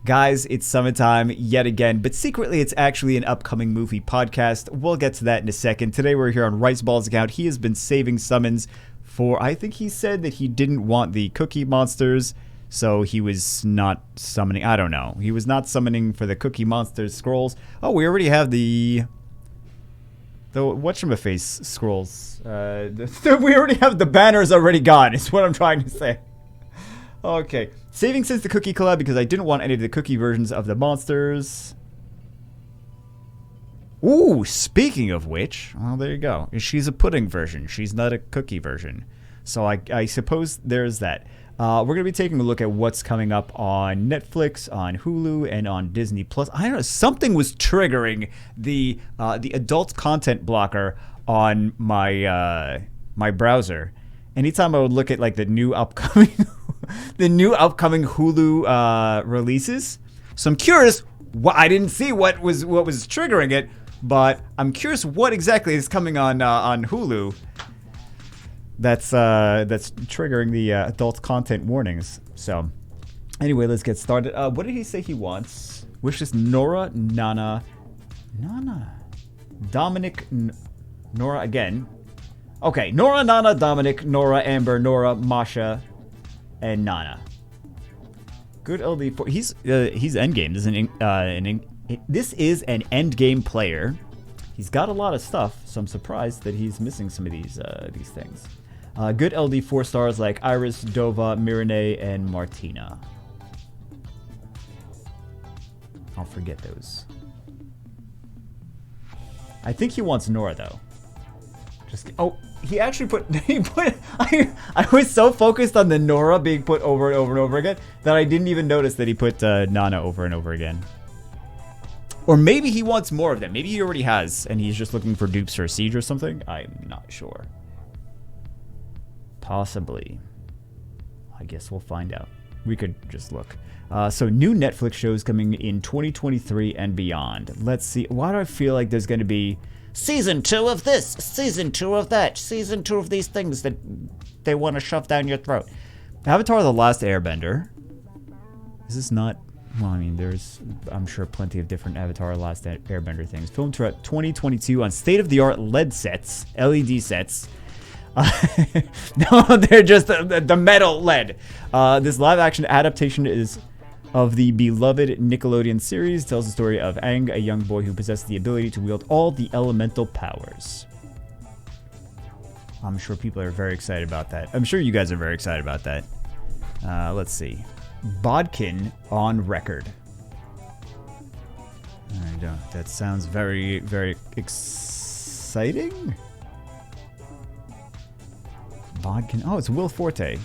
Guys, it's summertime yet again, but secretly it's actually an upcoming movie podcast. We'll get to that in a second. Today we're here on Riceball's account. He has been saving summons for, I think he said that he didn't want the Cookie Monsters, so he was not summoning. I don't know. He was not summoning for the Cookie Monsters scrolls. Oh, we already have the whatchamaface scrolls. We already have the banners already gone, is what I'm trying to say. Okay. Saving since the Cookie collab because I didn't want any of the Cookie versions of the monsters. Ooh, speaking of which, well, there you go. She's a pudding version. She's not a cookie version. So I suppose there's that. We're going to be taking a look at what's coming up on Netflix, on Hulu, and on Disney+. I don't know, something was triggering the adult content blocker on my my browser. Anytime I would look at like the new upcoming Hulu releases. So I'm curious. I didn't see what was triggering it, but I'm curious what exactly is coming on Hulu. That's triggering the adult content warnings. So anyway, let's get started. What did he say he wants? Wishes Nora, Nana, Dominic, Nora again. Okay, Nora, Nana, Dominic, Nora, Amber, Nora, Masha, and Nana. Good LD4. He's endgame. This is an endgame player. He's got a lot of stuff, so I'm surprised that he's missing some of these things. Good LD 4 stars like Iris, Dova, Mirene, and Martina. I'll forget those. I think he wants Nora though. He actually I was so focused on the Nora being put over and over and over again that I didn't even notice that he put Nana over and over again. Or maybe he wants more of them. Maybe he already has, and he's just looking for dupes for Siege or something. I'm not sure. Possibly. I guess we'll find out. We could just look. So new Netflix shows coming in 2023 and beyond. Let's see. Why do I feel like there's going to be Season 2 of this, Season 2 of that, Season 2 of these things that they want to shove down your throat? Avatar: The Last Airbender. Is this not... Well, I mean, there's, I'm sure, plenty of different Avatar: The Last Airbender things. Filmed throughout 2022 on state-of-the-art LED sets, LED sets. No, they're just the metal LED. This live-action adaptation is... of the beloved Nickelodeon series, tells the story of Aang, a young boy who possesses the ability to wield all the elemental powers. I'm sure people are very excited about that. I'm sure you guys are very excited about that. Let's see. Bodkin on record. I don't. That sounds very, very exciting. Bodkin. Oh, it's Will Forte.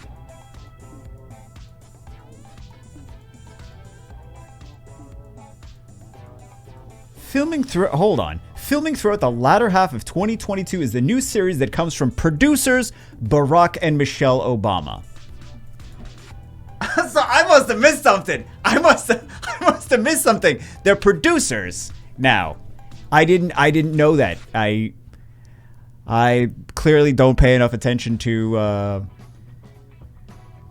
Filming throughout the latter half of 2022 is the new series that comes from producers Barack and Michelle Obama. So I must have missed something. I must have missed something. They're producers. Now, I didn't know that. I clearly don't pay enough attention to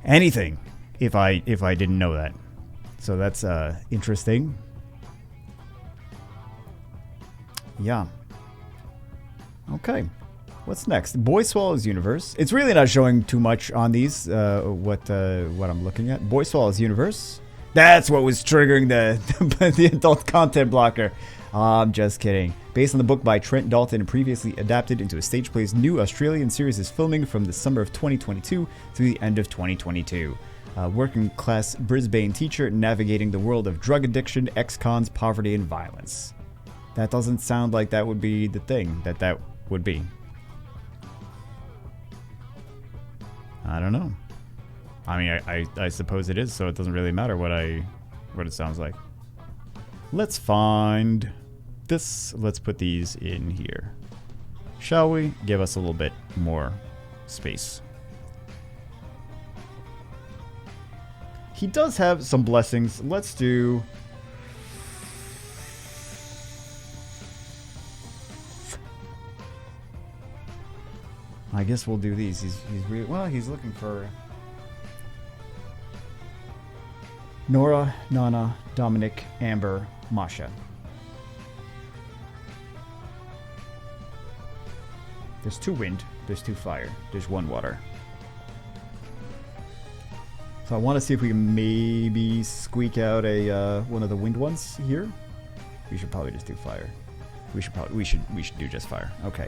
anything if I didn't know that. So that's interesting. Yeah. Okay. What's next? Boy Swallows Universe. It's really not showing too much on these, what I'm looking at. Boy Swallows Universe. That's what was triggering the adult content blocker. I'm just kidding. Based on the book by Trent Dalton and previously adapted into a stage play's new Australian series is filming from the summer of 2022 to the end of 2022. Working class Brisbane teacher navigating the world of drug addiction, ex-cons, poverty, and violence. That doesn't sound like that would be the thing that would be. I don't know. I mean, I suppose it is, so it doesn't really matter what it sounds like. Let's find this. Let's put these in here. Shall we? Give us a little bit more space. He does have some blessings. Let's do... I guess we'll do these. He's really, well, he's looking for... Nora, Nana, Dominic, Amber, Masha. There's 2 wind, there's 2 fire, there's 1 water. So I want to see if we can maybe squeak out a one of the wind ones here. We should probably just do fire. We should do just fire. Okay.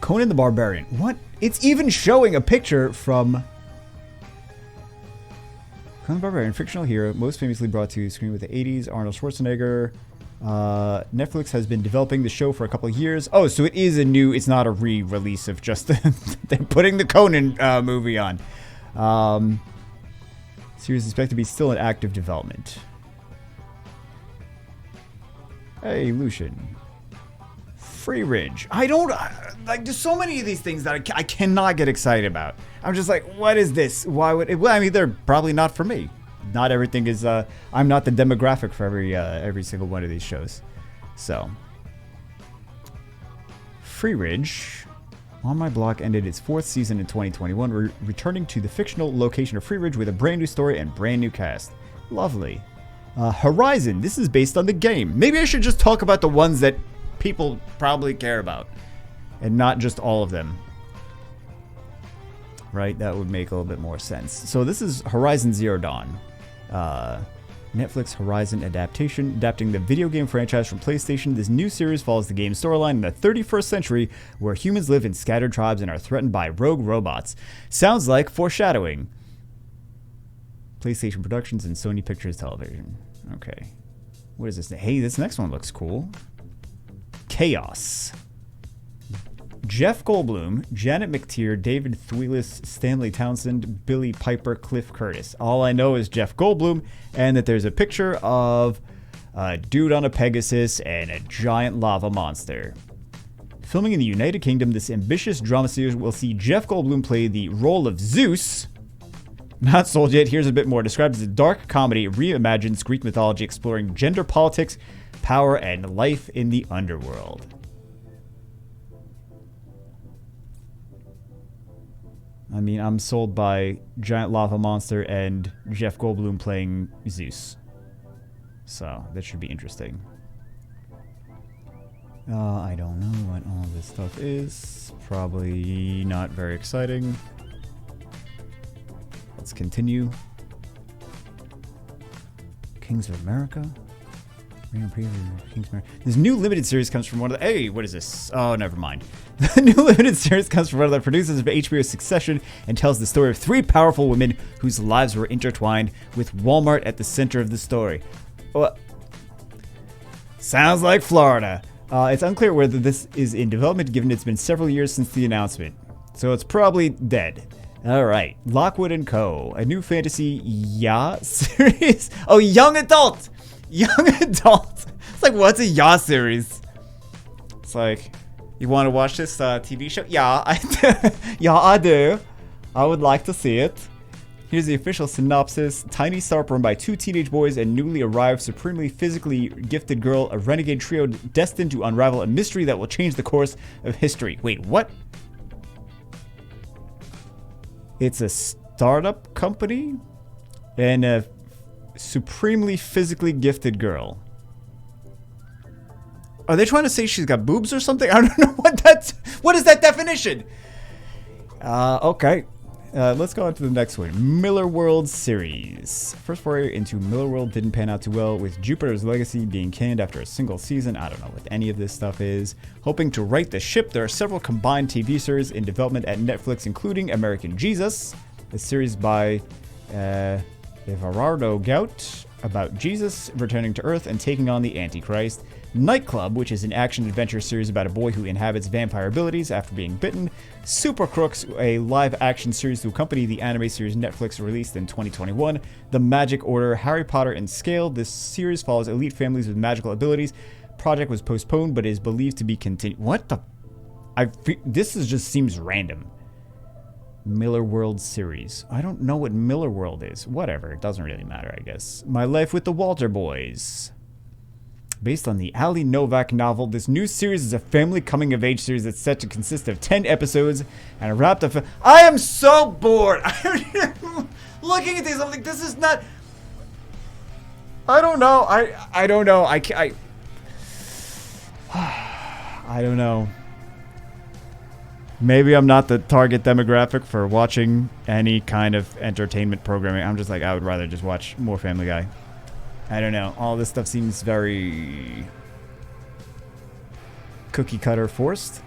Conan the Barbarian. What? It's even showing a picture from Conan the Barbarian, fictional hero, most famously brought to screen with the 80s, Arnold Schwarzenegger. Netflix has been developing the show for a couple of years. Oh, so it is it's not a re-release of just they're putting the Conan movie on. Series is expected to be still in active development. Hey, Lucian. Free Ridge. Like, there's so many of these things that I cannot get excited about. I'm just like, what is this? Why would it? Well, I mean, they're probably not for me. Not everything is, I'm not the demographic for every single one of these shows. So. Free Ridge. On My Block ended its 4th season in 2021, returning to the fictional location of Free Ridge with a brand new story and brand new cast. Lovely. Horizon. This is based on the game. Maybe I should just talk about the ones that people probably care about, and not just all of them. Right? That would make a little bit more sense. So this is Horizon Zero Dawn. Netflix Horizon adaptation, adapting the video game franchise from PlayStation. This new series follows the game's storyline in the 31st century, where humans live in scattered tribes and are threatened by rogue robots. Sounds like foreshadowing. PlayStation Productions and Sony Pictures Television. Okay. What is this? Hey, this next one looks cool. Chaos. Jeff Goldblum, Janet McTeer, David Thewlis, Stanley Townsend, Billy Piper, Cliff Curtis. All I know is Jeff Goldblum, and that there's a picture of a dude on a Pegasus and a giant lava monster. Filming in the United Kingdom, this ambitious drama series will see Jeff Goldblum play the role of Zeus. Not sold yet. Here's a bit more. Described as a dark comedy, reimagines Greek mythology, exploring gender politics, power, and life in the underworld. I mean, I'm sold by giant lava monster and Jeff Goldblum playing Zeus. So, that should be interesting. I don't know what all this stuff is. Probably not very exciting. Let's continue. Kings of America. This new limited series comes from one of the... Hey, what is this? Oh, never mind. The new limited series comes from one of the producers of HBO's Succession and tells the story of 3 powerful women whose lives were intertwined, with Walmart at the center of the story. Well, sounds like Florida. It's unclear whether this is in development, given it's been several years since the announcement. So it's probably dead. Alright, Lockwood & Co. A new fantasy series. Oh, young adult! Young adult. It's like, what's a series? It's like, you want to watch this TV show? Yeah, I do. I would like to see it. Here's the official synopsis. Tiny Sarp, run by 2 teenage boys and newly arrived, supremely physically gifted girl, a renegade trio destined to unravel a mystery that will change the course of history. Wait, what? It's a startup company and a supremely physically gifted girl. Are they trying to say she's got boobs or something? I don't know what is that definition? Okay. Let's go on to the next one. Miller World series. First foray into Miller World didn't pan out too well, with Jupiter's Legacy being canned after a single season. I don't know what any of this stuff is. Hoping to right the ship, there are several combined TV series in development at Netflix, including American Jesus, a series by Everardo Gout about Jesus returning to Earth and taking on the Antichrist. Nightclub, which is an action-adventure series about a boy who inhabits vampire abilities after being bitten. Super Crooks, a live-action series to accompany the anime series Netflix released in 2021. The Magic Order, Harry Potter and Scale. This series follows elite families with magical abilities. Project was postponed, but is believed to be continued. What the? This just seems random. Miller World series. I don't know what Miller World is. Whatever, it doesn't really matter, I guess. My Life with the Walter Boys. Based on the Ali Novak novel, this new series is a family coming-of-age series that's set to consist of 10 episodes and a wrapped up... I am so bored! I'm looking at these, I'm like, this is not... I don't know. I don't know. I don't know. Maybe I'm not the target demographic for watching any kind of entertainment programming. I'm just like, I would rather just watch more Family Guy. I don't know. All this stuff seems very cookie cutter forced.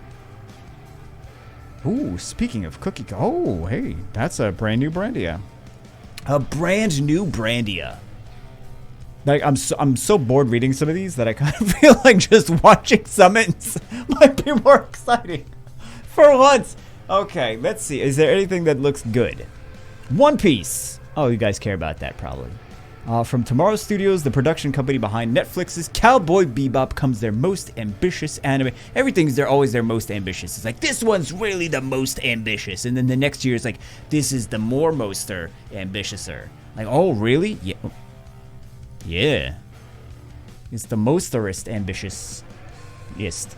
Ooh, speaking of cookie, oh, hey, that's a brand new Brandia. A brand new Brandia. Like, I'm so bored reading some of these that I kind of feel like just watching summons might be more exciting. For once. Okay, let's see. Is there anything that looks good? One Piece. Oh, you guys care about that probably. From Tomorrow Studios, the production company behind Netflix's Cowboy Bebop, comes their most ambitious anime. They're always their most ambitious. It's like, this one's really the most ambitious. And then the next year it's like, this is the more moster ambitiouser. Like, oh, really? Yeah. Yeah. It's the mosterest ambitious-ist.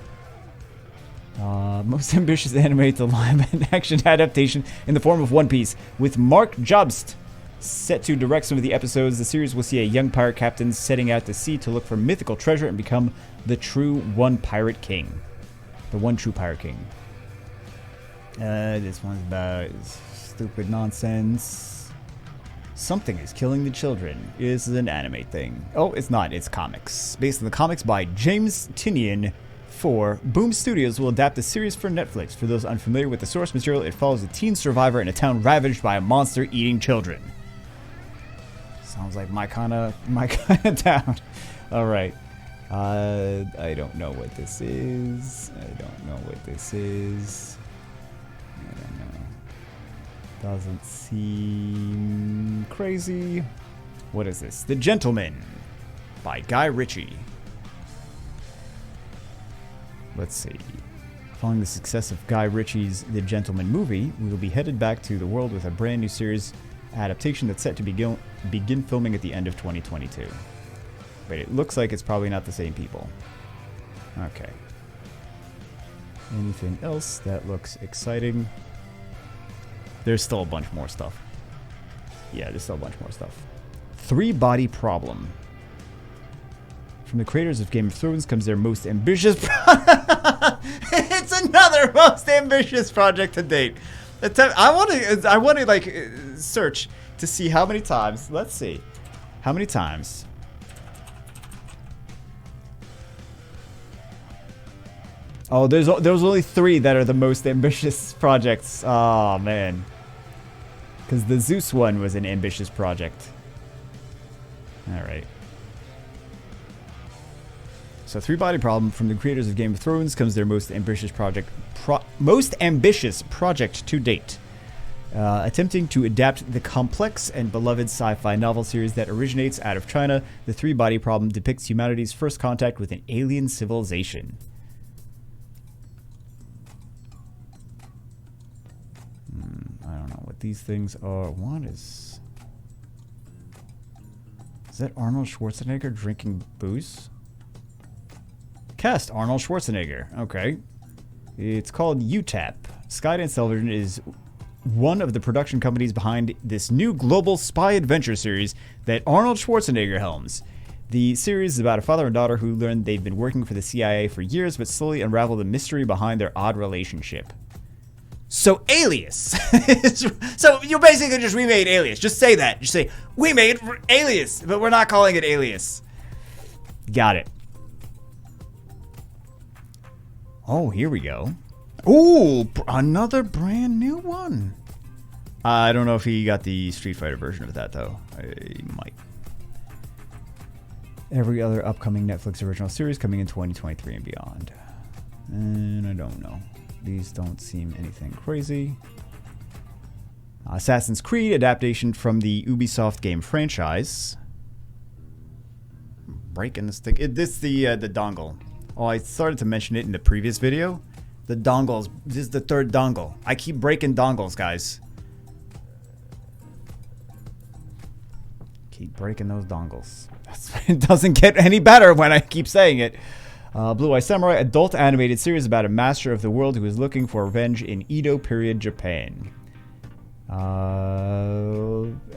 Most ambitious anime to live action adaptation in the form of One Piece, with Mark Jobst set to direct some of the episodes. The series will see a young pirate captain setting out to sea to look for mythical treasure and become the true one pirate king. The one true pirate king. This one's about stupid nonsense. Something is killing the children. This is an anime thing. Oh, it's not. It's comics. Based on the comics by James Tynion. Boom Studios will adapt the series for Netflix. For those unfamiliar with the source material, it follows a teen survivor in a town ravaged by a monster eating children. Sounds like my kind of town. All right. I don't know what this is. I don't know. Doesn't seem crazy. What is this? The Gentleman by Guy Ritchie. Let's see. Following the success of Guy Ritchie's The Gentleman movie, we will be headed back to the world with a brand new series adaptation that's set to begin filming at the end of 2022. But it looks like it's probably not the same people. Okay. Anything else that looks exciting? There's still a bunch more stuff. Yeah, there's still a bunch more stuff. Three Body Problem. From the creators of Game of Thrones comes their most ambitious It's another most ambitious project to date. I want to like search to see how many times. Let's see. How many times? Oh, there's only 3 that are the most ambitious projects. Oh, man. Because the Zeus one was an ambitious project. All right. So, Three Body Problem, from the creators of Game of Thrones comes their most ambitious project to date. Attempting to adapt the complex and beloved sci-fi novel series that originates out of China, The Three Body Problem depicts humanity's first contact with an alien civilization. I don't know what these things are. What is... Is that Arnold Schwarzenegger drinking booze? Cast Arnold Schwarzenegger. Okay. It's called UTAP. Skydance Television is one of the production companies behind this new global spy adventure series that Arnold Schwarzenegger helms. The series is about a father and daughter who learn they've been working for the CIA for years, but slowly unravel the mystery behind their odd relationship. So, Alias. So, you basically just remade Alias. Just say that. Just say, we made Alias, but we're not calling it Alias. Got it. Oh, here we go. Ooh, another brand new one. I don't know if he got the Street Fighter version of that, though. He might. Every other upcoming Netflix original series coming in 2023 and beyond. And I don't know. These don't seem anything crazy. Assassin's Creed adaptation from the Ubisoft game franchise. Breaking this thing. This the dongle. Oh, I started to mention it in the previous video. The dongles. This is the 3rd dongle. I keep breaking dongles, guys. Keep breaking those dongles. It doesn't get any better when I keep saying it. Blue Eye Samurai, adult animated series about a master of the world who is looking for revenge in Edo period Japan.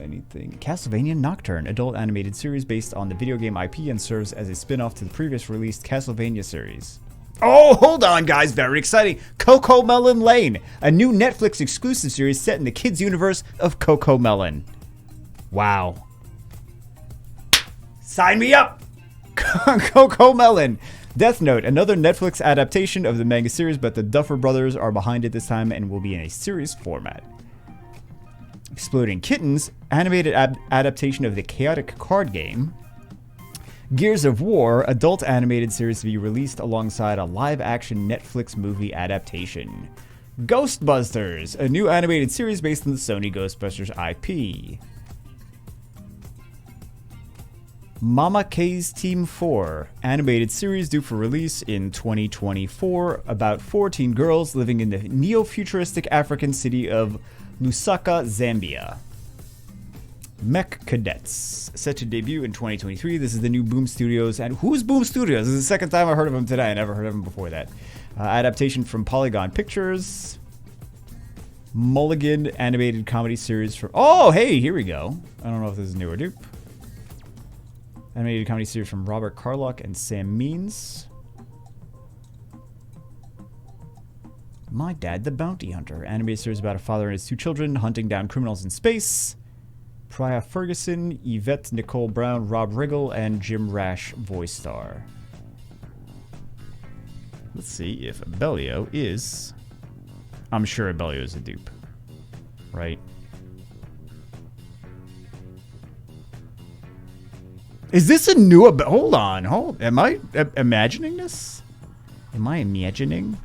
Anything? Castlevania Nocturne, adult animated series based on the video game IP and serves as a spin-off to the previous released Castlevania series. Oh, hold on, guys. Very exciting. Coco Melon Lane, a new Netflix exclusive series set in the kids' universe of Coco Melon. Wow. Sign me up. Coco Melon. Death Note, another Netflix adaptation of the manga series, but the Duffer Brothers are behind it this time and will be in a series format. Exploding Kittens, animated adaptation of the Chaotic card game. Gears of War, adult animated series to be released alongside a live-action Netflix movie adaptation. Ghostbusters, a new animated series based on the Sony Ghostbusters IP. Mama K's Team 4, animated series due for release in 2024 about 14 girls living in the neo-futuristic African city of Lusaka, Zambia. Mech Cadets, set to debut in 2023. This is the new Boom Studios. And who's Boom Studios? This is the second time I heard of them today. I never heard of them before that. Adaptation from Polygon Pictures. Mulligan animated comedy series from... Oh, hey, here we go. I don't know if this is new or dupe. Animated comedy series from Robert Carlock and Sam Means. My Dad the Bounty Hunter, animated series about a father and his 2 children hunting down criminals in space. Priya Ferguson, Yvette Nicole Brown, Rob Riggle, and Jim Rash voice star. Let's see if Abellio is... I'm sure Abellio is a dupe. Right? Is this a new... Hold on. Am I imagining this? Am I imagining?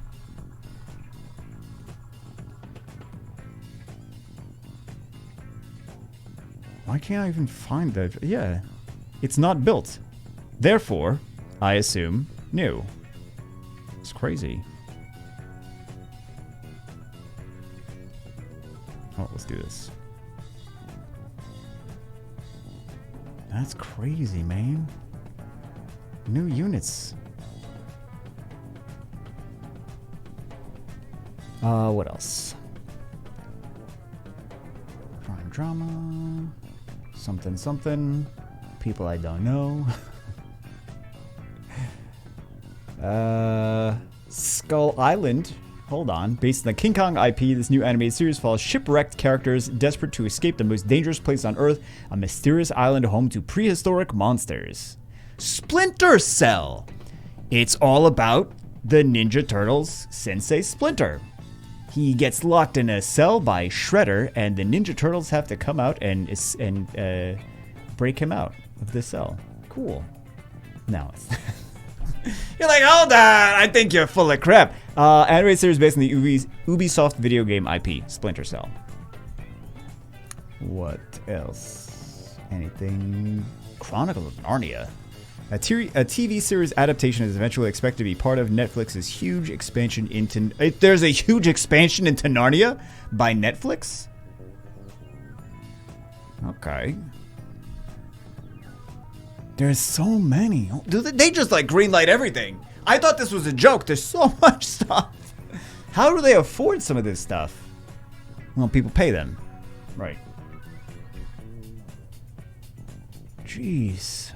Why can't I even find that? Yeah. It's not built. Therefore, I assume new. It's crazy. Oh, let's do this. That's crazy, man. New units. What else? Crime drama. Something, something. People I don't know. Skull Island. Hold on. Based on the King Kong IP, this new animated series follows shipwrecked characters desperate to escape the most dangerous place on Earth, a mysterious island home to prehistoric monsters. Splinter Cell! It's all about the Ninja Turtles' Sensei Splinter. He gets locked in a cell by Shredder, and the Ninja Turtles have to come out and break him out of the cell. Cool. Now it's... You're like, hold on, I think you're full of crap. Animated series based on the Ubisoft video game IP, Splinter Cell. What else? Anything? Chronicles of Narnia. A TV series adaptation is eventually expected to be part of Netflix's huge expansion into... There's a huge expansion into Narnia by Netflix? Okay. There's so many. They just like greenlight everything. I thought this was a joke. There's so much stuff. How do they afford some of this stuff? Well, people pay them. Right. Jeez.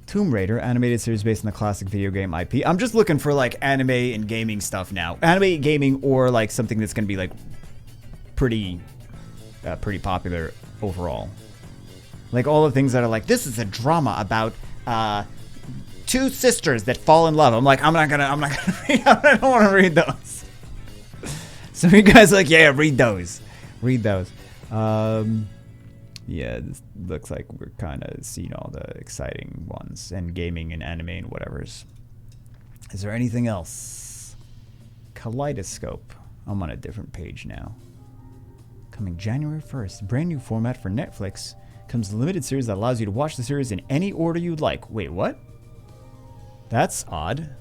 Tomb Raider, animated series based on the classic video game IP. I'm just looking for like anime and gaming stuff now. Anime, gaming, or like something that's going to be like pretty popular overall. Like all the things that are like, this is a drama about 2 sisters that fall in love. I'm like, I'm not gonna read, I don't want to read those. So you guys are like, yeah, read those. Yeah, this looks like we're kind of seeing all the exciting ones, and gaming and anime and whatever's. Is there anything else? Kaleidoscope. I'm on a different page now. Coming January 1st, brand new format for Netflix. Comes a limited series that allows you to watch the series in any order you'd like. Wait, what? That's odd.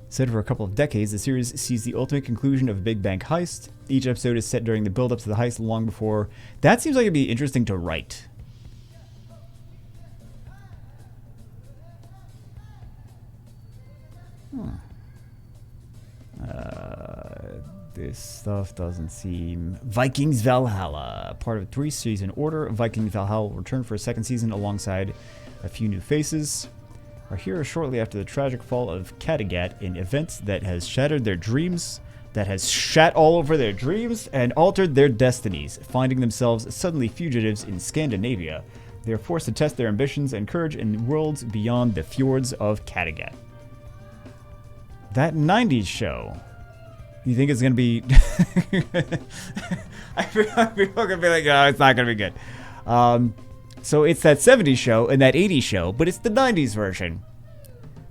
Said for a couple of decades, the series sees the ultimate conclusion of a big bank heist. Each episode is set during the build-up to the heist long before. That seems like it'd be interesting to write. This stuff doesn't seem... Vikings Valhalla. Part of a 3-season order. Vikings Valhalla will return for a 2nd season alongside a few new faces. Our heroes shortly after the tragic fall of Kattegat, an event that has shattered their dreams, that has shat all over their dreams and altered their destinies, finding themselves suddenly fugitives in Scandinavia. They are forced to test their ambitions and courage in worlds beyond the fjords of Kattegat. That 90s show. You think it's going to be... I feel going to be like, oh, it's not going to be good. So it's that 70s show and that 80s show, but it's the 90s version.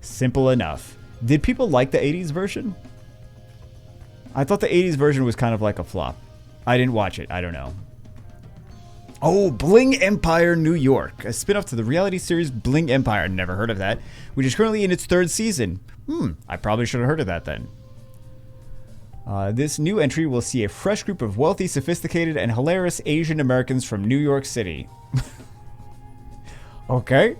Simple enough. Did people like the 80s version? I thought the 80s version was kind of like a flop. I didn't watch it. I don't know. Oh, Bling Empire New York. A spin-off to the reality series Bling Empire. Never heard of that. Which is currently in its 3rd season. I probably should have heard of that then. This new entry will see a fresh group of wealthy, sophisticated, and hilarious Asian Americans from New York City. Okay.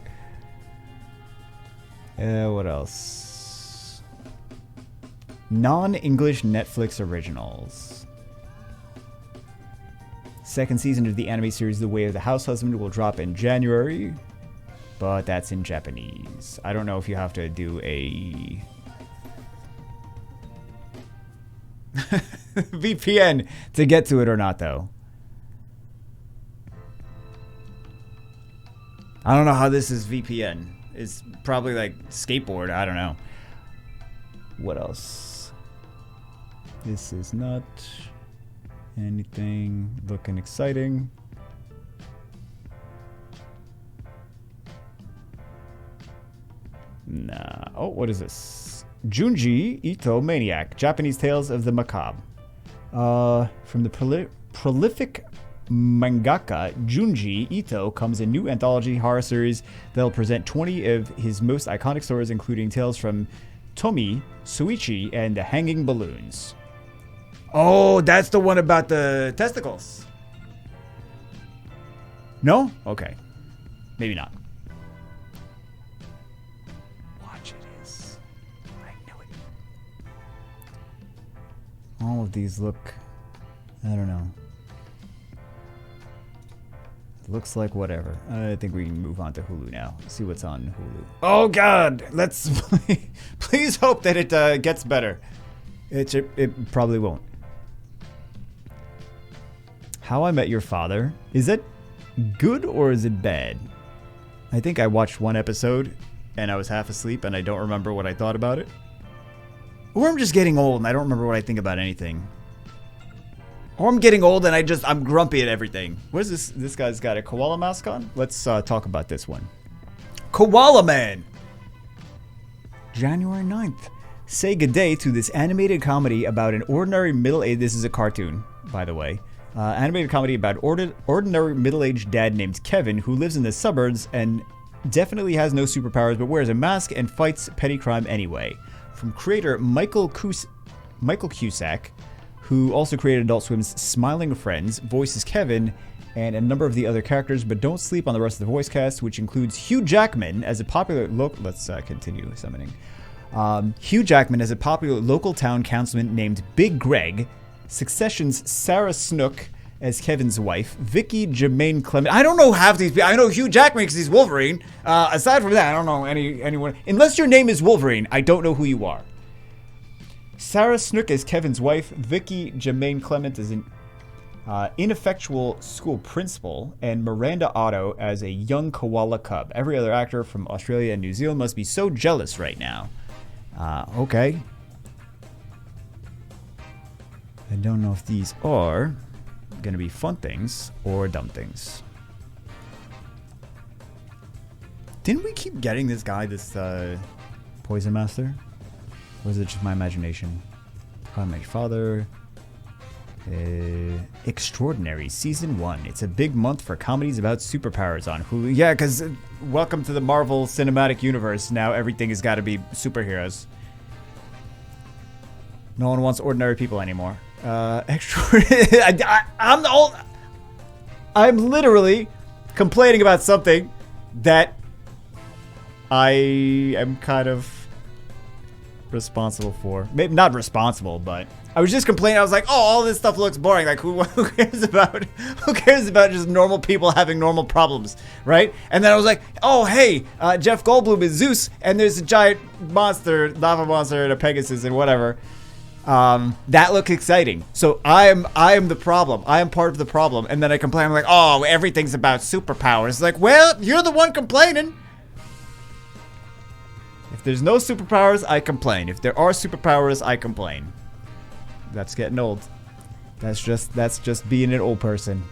What else? Non-English Netflix originals. 2nd season of the anime series The Way of the House Husband will drop in January, but that's in Japanese. I don't know if you have to do a... VPN to get to it or not, though. I don't know how this is VPN. It's probably like skateboard. I don't know. What else? This is not anything looking exciting. Nah. Oh, what is this? Junji Ito Maniac, Japanese Tales of the Macabre. From the prolific mangaka Junji Ito comes a new anthology horror series that'll present 20 of his most iconic stories, including tales from Tomi, Suichi, and the Hanging Balloons. Oh, that's the one about the testicles. No? Okay. Maybe not. All of these look, I don't know. Looks like whatever. I think we can move on to Hulu now. See what's on Hulu. Oh God! Let's please hope that it gets better. It probably won't. How I Met Your Father. Is it good or is it bad? I think I watched 1 episode and I was half asleep and I don't remember what I thought about it. Or I'm just getting old and I don't remember what I think about anything. Or I'm getting old and I'm grumpy at everything. What is this? This guy's got a koala mask on? Let's talk about this one. Koala Man! January 9th. Say good day to this animated comedy about an ordinary middle-aged... This is a cartoon, by the way. Animated comedy about ordinary middle-aged dad named Kevin who lives in the suburbs and definitely has no superpowers but wears a mask and fights petty crime anyway. From creator Michael Cusack, who also created Adult Swim's Smiling Friends, voices Kevin and a number of the other characters, but don't sleep on the rest of the voice cast, which includes Hugh Jackman as a popular let's continue summoning. Hugh Jackman as a popular local town councilman named Big Greg, Succession's Sarah Snook as Kevin's wife, Vicky Jermaine Clement. I don't know half these people. I know Hugh Jackman because he's Wolverine. Aside from that, I don't know anyone. Unless your name is Wolverine, I don't know who you are. Sarah Snook as Kevin's wife, Vicky Jermaine Clement as an ineffectual school principal, and Miranda Otto as a young koala cub. Every other actor from Australia and New Zealand must be so jealous right now. Okay. I don't know if these are gonna be fun things or dumb things. Didn't we keep getting this guy, this Poison Master? Or is it just my imagination? How I Met Your Father. Extraordinary Season 1. It's a big month for comedies about superpowers on Hulu. Yeah, because welcome to the Marvel Cinematic Universe. Now everything has got to be superheroes. No one wants ordinary people anymore. I'm literally complaining about something that I am kind of responsible for. Maybe not responsible, but I was just complaining. I was like, oh, all this stuff looks boring. Like, who cares about just normal people having normal problems, right? And then I was like, oh, hey, Jeff Goldblum is Zeus, and there's a giant monster, lava monster, and a Pegasus, and whatever. That looks exciting. So I am the problem. I am part of the problem. And then I complain. I'm like, oh, everything's about superpowers. Like, well, you're the one complaining. If there's no superpowers, I complain. If there are superpowers, I complain. That's getting old. That's just being an old person.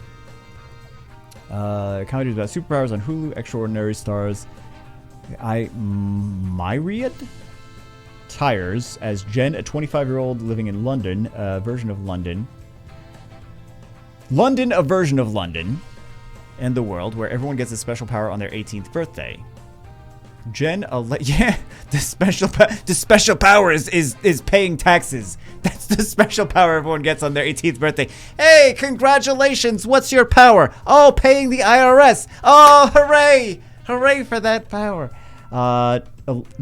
Comedies about superpowers on Hulu. Extraordinary Stars. Myriad Tires as Jen, a 25-year-old living in London, a version of London. London, a version of London, and the world where everyone gets a special power on their 18th birthday. Jen, the special power is paying taxes. That's the special power everyone gets on their 18th birthday. Hey, congratulations! What's your power? Oh, paying the IRS. Oh, hooray! Hooray for that power.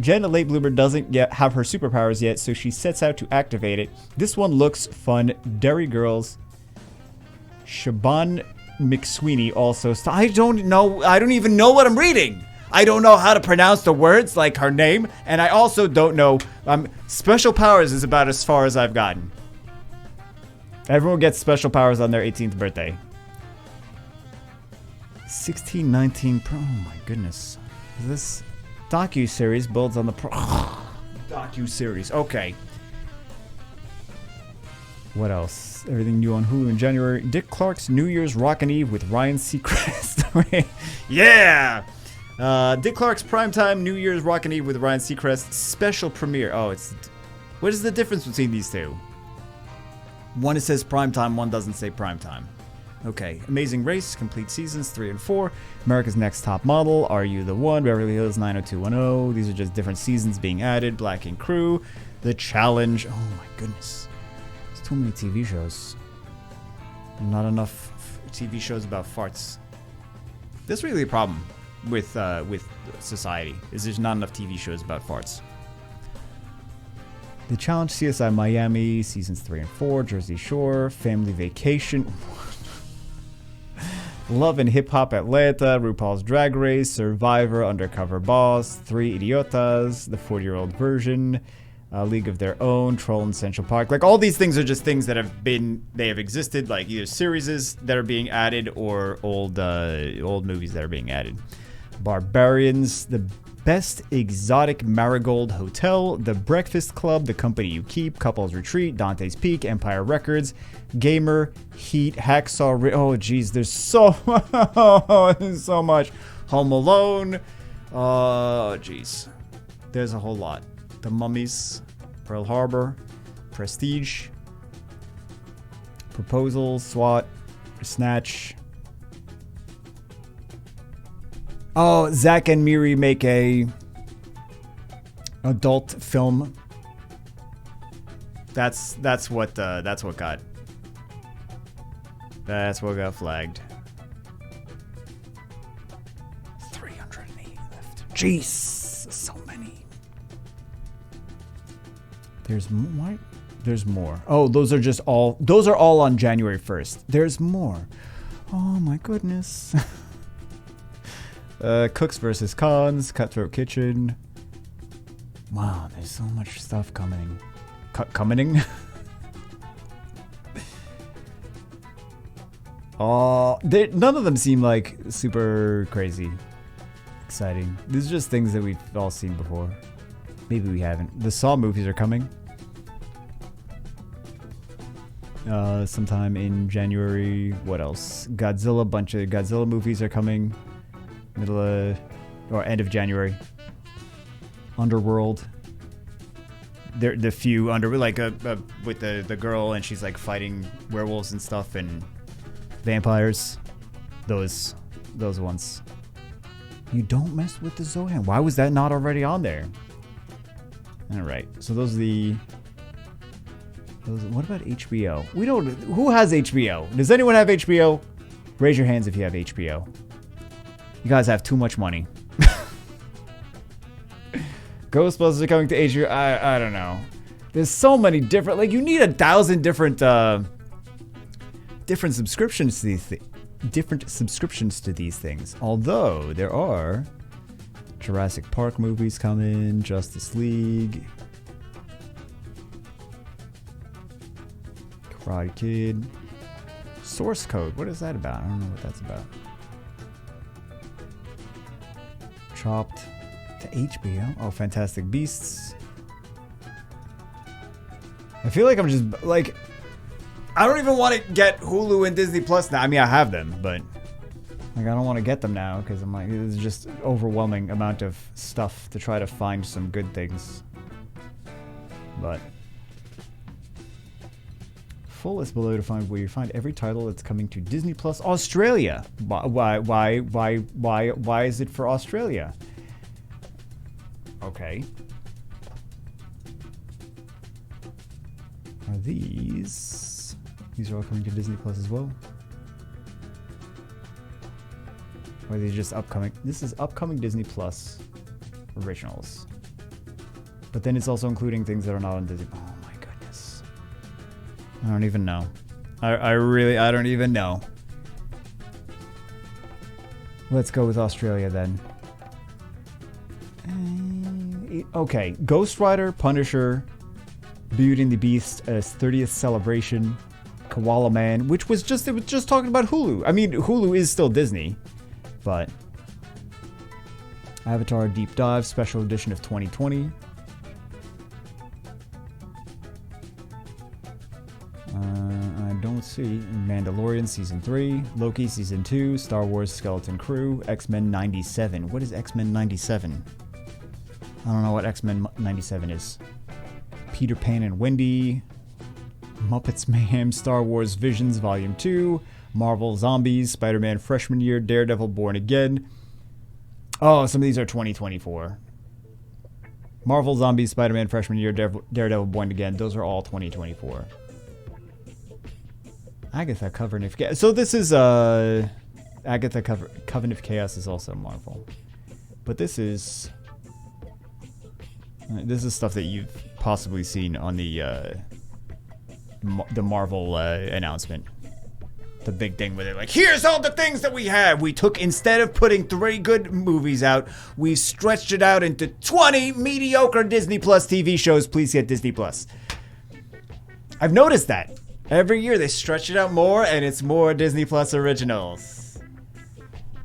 Jen, a late bloomer, doesn't yet have her superpowers yet, so she sets out to activate it. This one looks fun. Derry Girls. Shaban McSweeney also. I don't know. I don't even know what I'm reading. I don't know how to pronounce the words like her name, and I also don't know. Special powers is about as far as I've gotten. Everyone gets special powers on their 18th birthday. 1619 Pro. Oh my goodness. This docu-series builds on the docu-series. Okay. What else? Everything new on Hulu in January. Dick Clark's New Year's Rockin' Eve with Ryan Seacrest. Yeah! Dick Clark's Primetime New Year's Rockin' Eve with Ryan Seacrest special premiere. Oh, what is the difference between these two? One it says Primetime, one doesn't say Primetime. Okay, Amazing Race, complete seasons 3 and 4. America's Next Top Model, Are You the One? Beverly Hills 90210. These are just different seasons being added. Black Ink Crew, The Challenge. Oh my goodness, there's too many TV shows. Not enough TV shows about farts. That's really a problem with society. Is there's not enough TV shows about farts. The Challenge, CSI Miami, seasons 3 and 4. Jersey Shore, Family Vacation. Love and Hip Hop Atlanta, RuPaul's Drag Race, Survivor, Undercover Boss, 3 Idiotas, the 40-year-old version, League of Their Own, Troll in Central Park. Like, all these things are just things that have existed, like either series that are being added or old movies that are being added. Barbarians, The Best Exotic Marigold Hotel, The Breakfast Club, The Company You Keep, Couples Retreat, Dante's Peak, Empire Records, Gamer, Heat, Hacksaw. Oh, geez, there's so much. Home Alone. Oh, geez, there's a whole lot. The Mummies, Pearl Harbor, Prestige, Proposal, SWAT, Snatch. Oh, Zack and Miri make a adult film. That's what got flagged. 380 left. Jeez, so many. There's more. There's more. Oh, those are all on January 1st. There's more. Oh my goodness. Cooks vs. Cons, Cutthroat Kitchen. Wow, there's so much stuff coming. Coming? Oh, none of them seem like super crazy exciting. These are just things that we've all seen before. Maybe we haven't. The Saw movies are coming. Sometime in January. What else? Godzilla, bunch of Godzilla movies are coming. End of January. Underworld. The few with the girl and she's like fighting werewolves and stuff and vampires. Those ones. You don't mess with the Zohan. Why was that not already on there? All right. So those are the. What about HBO? We don't. Who has HBO? Does anyone have HBO? Raise your hands if you have HBO. You guys have too much money. Ghostbusters are coming to HBO. I don't know. There's so many different, like, you need 1,000 different different subscriptions to these things. Although there are Jurassic Park movies coming, Justice League, Karate Kid, Source Code. What is that about? I don't know what that's about. Chopped to HBO. Oh, Fantastic Beasts. I feel like I'm just like, I don't even want to get Hulu and Disney Plus now. I mean, I have them, but like I don't want to get them now because I'm like, it's just overwhelming amount of stuff to try to find some good things. But full is below to find where you find every title that's coming to Disney Plus Australia. Why is it for Australia? Okay. Are these are all coming to Disney Plus as well? Or are these just upcoming? This is upcoming Disney Plus originals. But then it's also including things that are not on Disney. Oh my goodness. I don't even know. I don't even know. Let's go with Australia then. Okay, Ghost Rider, Punisher, Beauty and the Beast, 30th Celebration, Koala Man, which was just, it was just talking about Hulu. I mean, Hulu is still Disney, but Avatar Deep Dive, Special Edition of 2020. I don't see Mandalorian Season 3, Loki Season 2, Star Wars Skeleton Crew, X-Men 97. What is X-Men 97? I don't know what X-Men 97 is. Peter Pan and Wendy, Muppets Mayhem, Star Wars Visions Volume 2, Marvel Zombies, Spider-Man Freshman Year, Daredevil Born Again. Oh, some of these are 2024. Marvel Zombies, Spider-Man Freshman Year, Daredevil Born Again. Those are all 2024. Agatha Coven of Chaos. So this is Agatha Coven of Chaos is also Marvel. But this is stuff that you've possibly seen on the Marvel announcement. The big thing where they're like, here's all the things that we have. We took, instead of putting 3 good movies out, we stretched it out into 20 mediocre Disney Plus TV shows. Please get Disney Plus. I've noticed that. Every year they stretch it out more and it's more Disney Plus originals.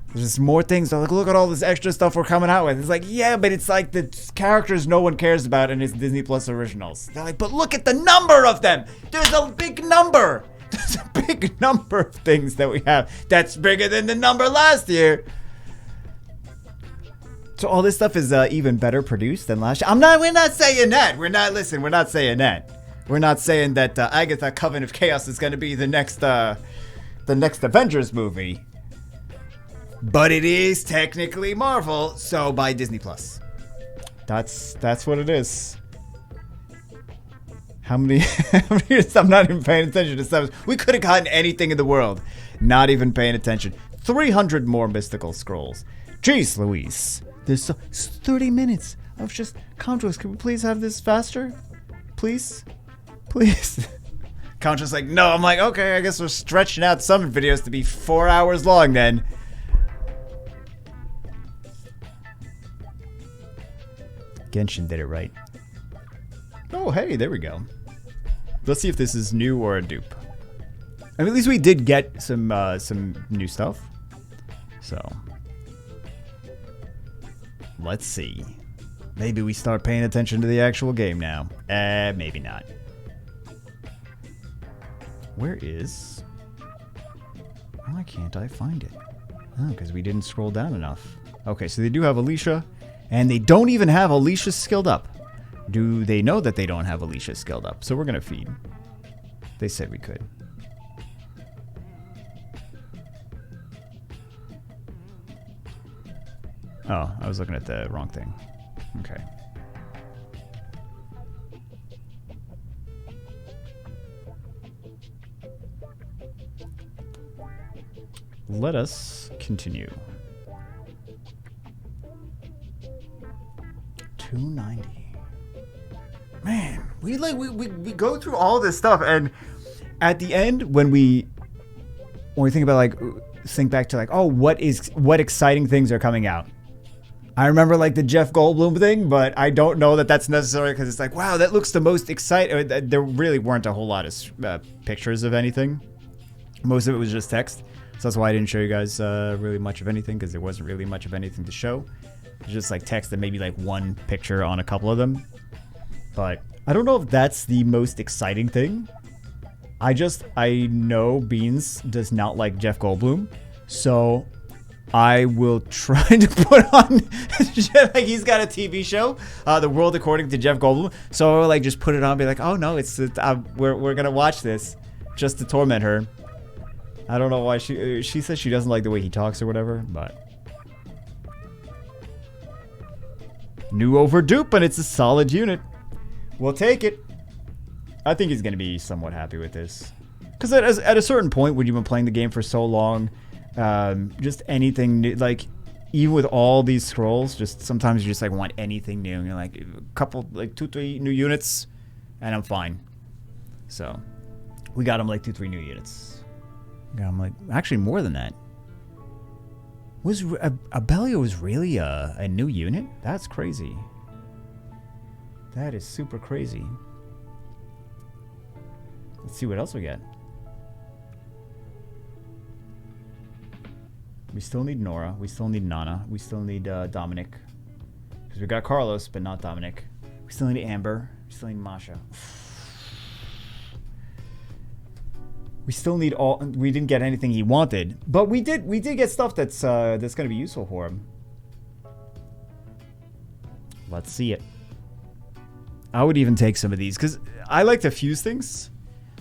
There's just more things. They're like, look at all this extra stuff we're coming out with. It's like, yeah, but it's like the characters no one cares about and it's Disney Plus originals. They're like, but look at the number of them. There's a big number. There's a big number of things that we have that's bigger than the number last year. So all this stuff is even better produced than last year. We're not saying that. We're not saying that. We're not saying that Agatha Coven of Chaos is going to be the next Avengers movie. But it is technically Marvel, so by Disney Plus. That's what it is. How many years I'm not even paying attention to stuff. We could have gotten anything in the world. Not even paying attention. 300 more mystical scrolls. Jeez Louise. There's 30 minutes of just Contras. Can we please have this faster? Please? Please. Contra's like, no. I'm like, okay, I guess we're stretching out some videos to be 4 hours long then. Genshin did it right. Oh, hey, there we go. Let's see if this is new or a dupe. I mean, at least we did get some new stuff. So, let's see. Maybe we start paying attention to the actual game now. Maybe not. Where is... Why can't I find it? Oh, because we didn't scroll down enough. Okay, so they do have Alicia, and they don't even have Alicia skilled up. Do they know that they don't have Alicia skilled up? So we're going to feed. They said we could. Oh, I was looking at the wrong thing. Okay. Let us continue. 290. Man, we go through all this stuff, and at the end, when we think about like, think back to like, oh, what exciting things are coming out. I remember like the Jeff Goldblum thing, but I don't know that that's necessary because it's like, wow, that looks the most exciting. There really weren't a whole lot of pictures of anything. Most of it was just text. So that's why I didn't show you guys really much of anything, because there wasn't really much of anything to show. It's just like text and maybe like one picture on a couple of them. But I don't know if that's the most exciting thing. I know Beans does not like Jeff Goldblum. So I will try to put on like he's got a TV show, The World According to Jeff Goldblum. So I'll like just put it on and be like, oh no, we're gonna watch this just to torment her. I don't know why she says she doesn't like the way he talks or whatever, but new overdupe, and it's a solid unit. We'll take it. I think he's gonna be somewhat happy with this, because at a certain point when you've been playing the game for so long. Just anything new, like even with all these scrolls, just sometimes you just like want anything new, and you're like a couple, like 2-3 new units and I'm fine. So we got him like 2-3 new units. Got him like actually more than that. Was Abellio was really a new unit? That's crazy. That is super crazy. Let's see what else we got. We still need Nora. We still need Nana. We still need Dominic. Because we got Carlos, but not Dominic. We still need Amber. We still need Masha. We still need all... We didn't get anything he wanted. But we did get stuff that's going to be useful for him. Let's see it. I would even take some of these. Because I like to fuse things.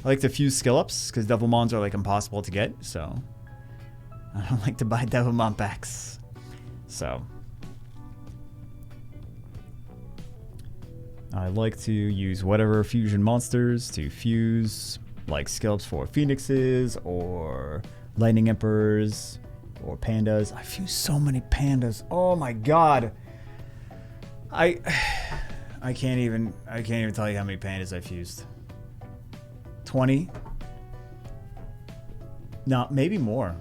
I like to fuse skill ups. Because Devilmons are like impossible to get. So... I don't like to buy Devilmon packs. So. I like to use whatever fusion monsters to fuse, like skill-ups for Phoenixes, or Lightning Emperors, or Pandas. I fuse so many Pandas. Oh my god. I can't even tell you how many Pandas I fused. 20? No, maybe more.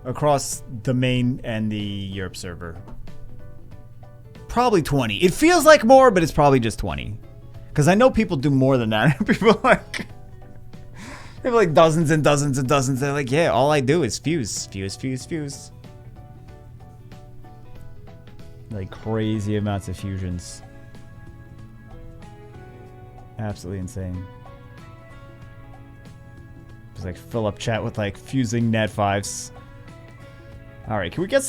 Across the main and the Europe server. Probably 20. It feels like more, but it's probably just 20. Because I know people do more than that. People like... They have like dozens and dozens and dozens. They're like, yeah, all I do is fuse. Fuse, fuse, fuse. Like crazy amounts of fusions. Absolutely insane. Just like fill up chat with like fusing Nat 5s. All right, can we get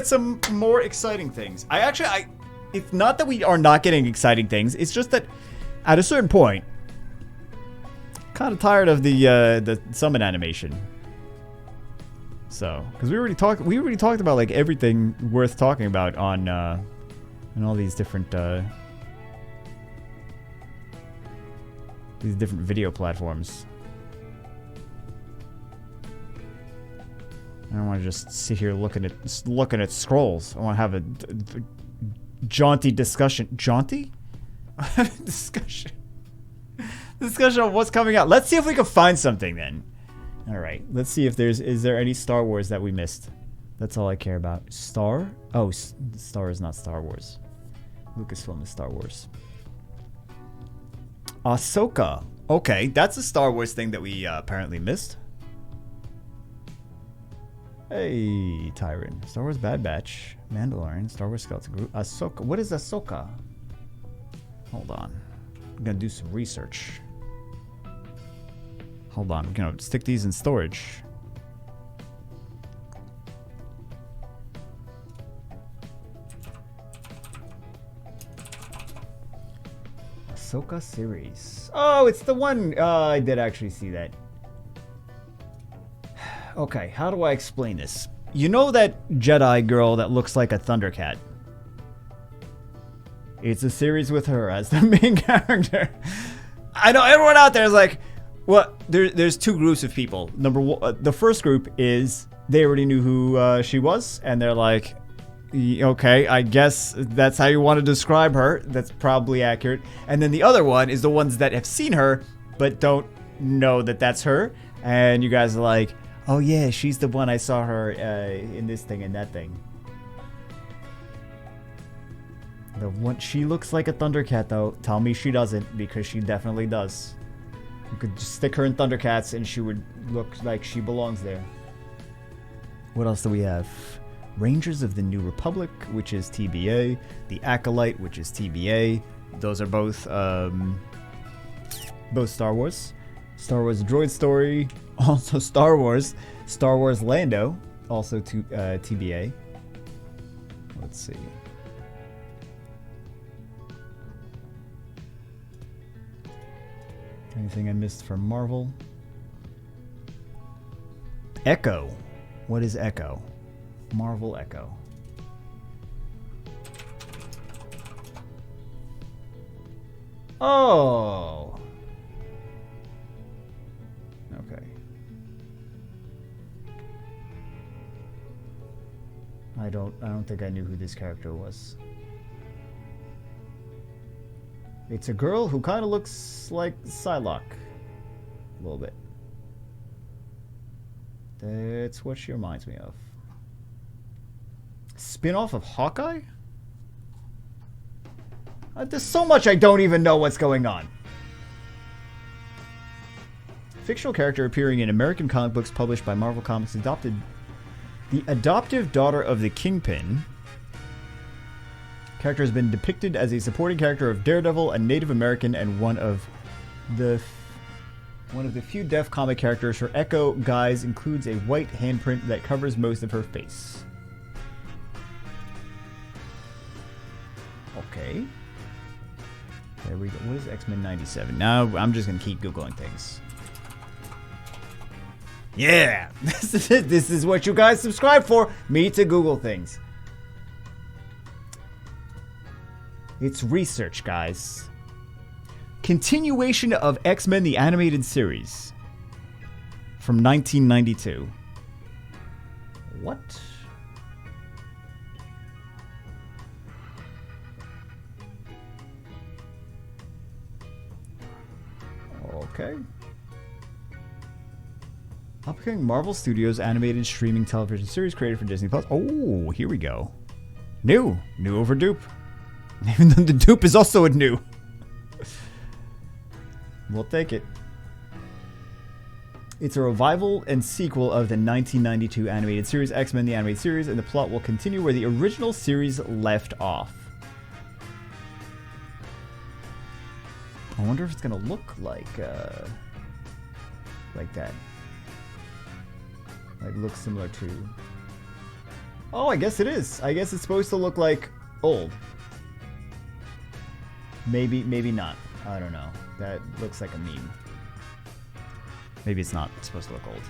some more exciting things? It's not that we are not getting exciting things. It's just that at a certain point, kind of tired of the summon animation. So, because we already talked about like everything worth talking about on all these different video platforms. I don't want to just sit here looking at scrolls. I want to have a jaunty discussion. Jaunty? Discussion on what's coming out. Let's see if we can find something then. All right. Let's see if is there any Star Wars that we missed. That's all I care about. Star? Oh, Star is not Star Wars. Lucasfilm is Star Wars. Ahsoka. Okay, that's a Star Wars thing that we apparently missed. Hey, Tyron. Star Wars Bad Batch. Mandalorian. Star Wars Skeleton Group. Ahsoka. What is Ahsoka? Hold on. I'm going to do some research. Hold on. I'm going to stick these in storage. Ahsoka series. Oh, it's the one. I did actually see that. Okay, how do I explain this? You know that Jedi girl that looks like a Thundercat? It's a series with her as the main character. I know everyone out there is like, what? There's two groups of people. Number one, the first group is they already knew who she was, and they're like, Okay, I guess that's how you want to describe her. That's probably accurate. And then the other one is the ones that have seen her, but don't know that that's her. And you guys are like, oh yeah, she's the one I saw her in this thing and that thing. The one, she looks like a Thundercat though. Tell me she doesn't, because she definitely does. You could just stick her in Thundercats and she would look like she belongs there. What else do we have? Rangers of the New Republic, which is TBA. The Acolyte, which is TBA. Those are both Star Wars. Star Wars Droid Story, also Star Wars. Star Wars Lando, also TBA. Let's see. Anything I missed from Marvel? Echo. What is Echo? Marvel Echo. Oh. Okay. I don't think I knew who this character was. It's a girl who kind of looks like Psylocke. A little bit. That's what she reminds me of. Spin-off of Hawkeye? There's so much I don't even know what's going on. Fictional character appearing in American comic books published by Marvel Comics, adopted the adoptive daughter of the Kingpin. Character has been depicted as a supporting character of Daredevil, a Native American, and one of the few deaf comic characters. Her Echo guise includes a white handprint that covers most of her face. Okay. There we go. What is X-Men 97? Now I'm just going to keep Googling things. Yeah! This is it. This is what you guys subscribe for. Me to Google things. It's research, guys. Continuation of X-Men the Animated Series. From 1992. What? Okay. Upcoming Marvel Studios animated streaming television series created for Disney Plus. Oh, here we go. New over dupe. Even though the dupe is also a new. We'll take it. It's a revival and sequel of the 1992 animated series X-Men the Animated Series, and the plot will continue where the original series left off. I wonder if it's gonna look like that. Like, looks similar to... Oh, I guess it is. I guess it's supposed to look like old. Maybe not. I don't know. That looks like a meme. Maybe it's not supposed to look old.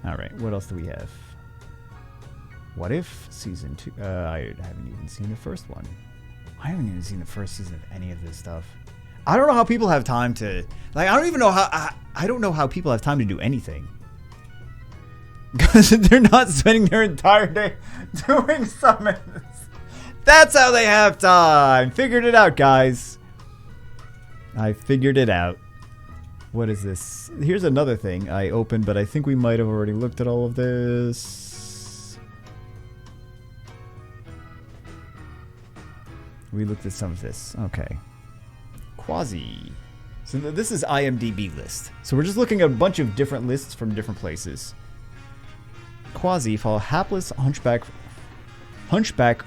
Alright, what else do we have? What If? Season 2. I haven't even seen the first one. I haven't even seen the first season of any of this stuff. I don't know how people have time to... Like, I don't even know how... I don't know how people have time to do anything. Because they're not spending their entire day doing summons. That's how they have time. Figured it out, guys. I figured it out. What is this? Here's another thing I opened, but I think we might have already looked at all of this. We looked at some of this. Okay. Quasi. So this is IMDb list. So we're just looking at a bunch of different lists from different places. Quasi, follow hapless hunchback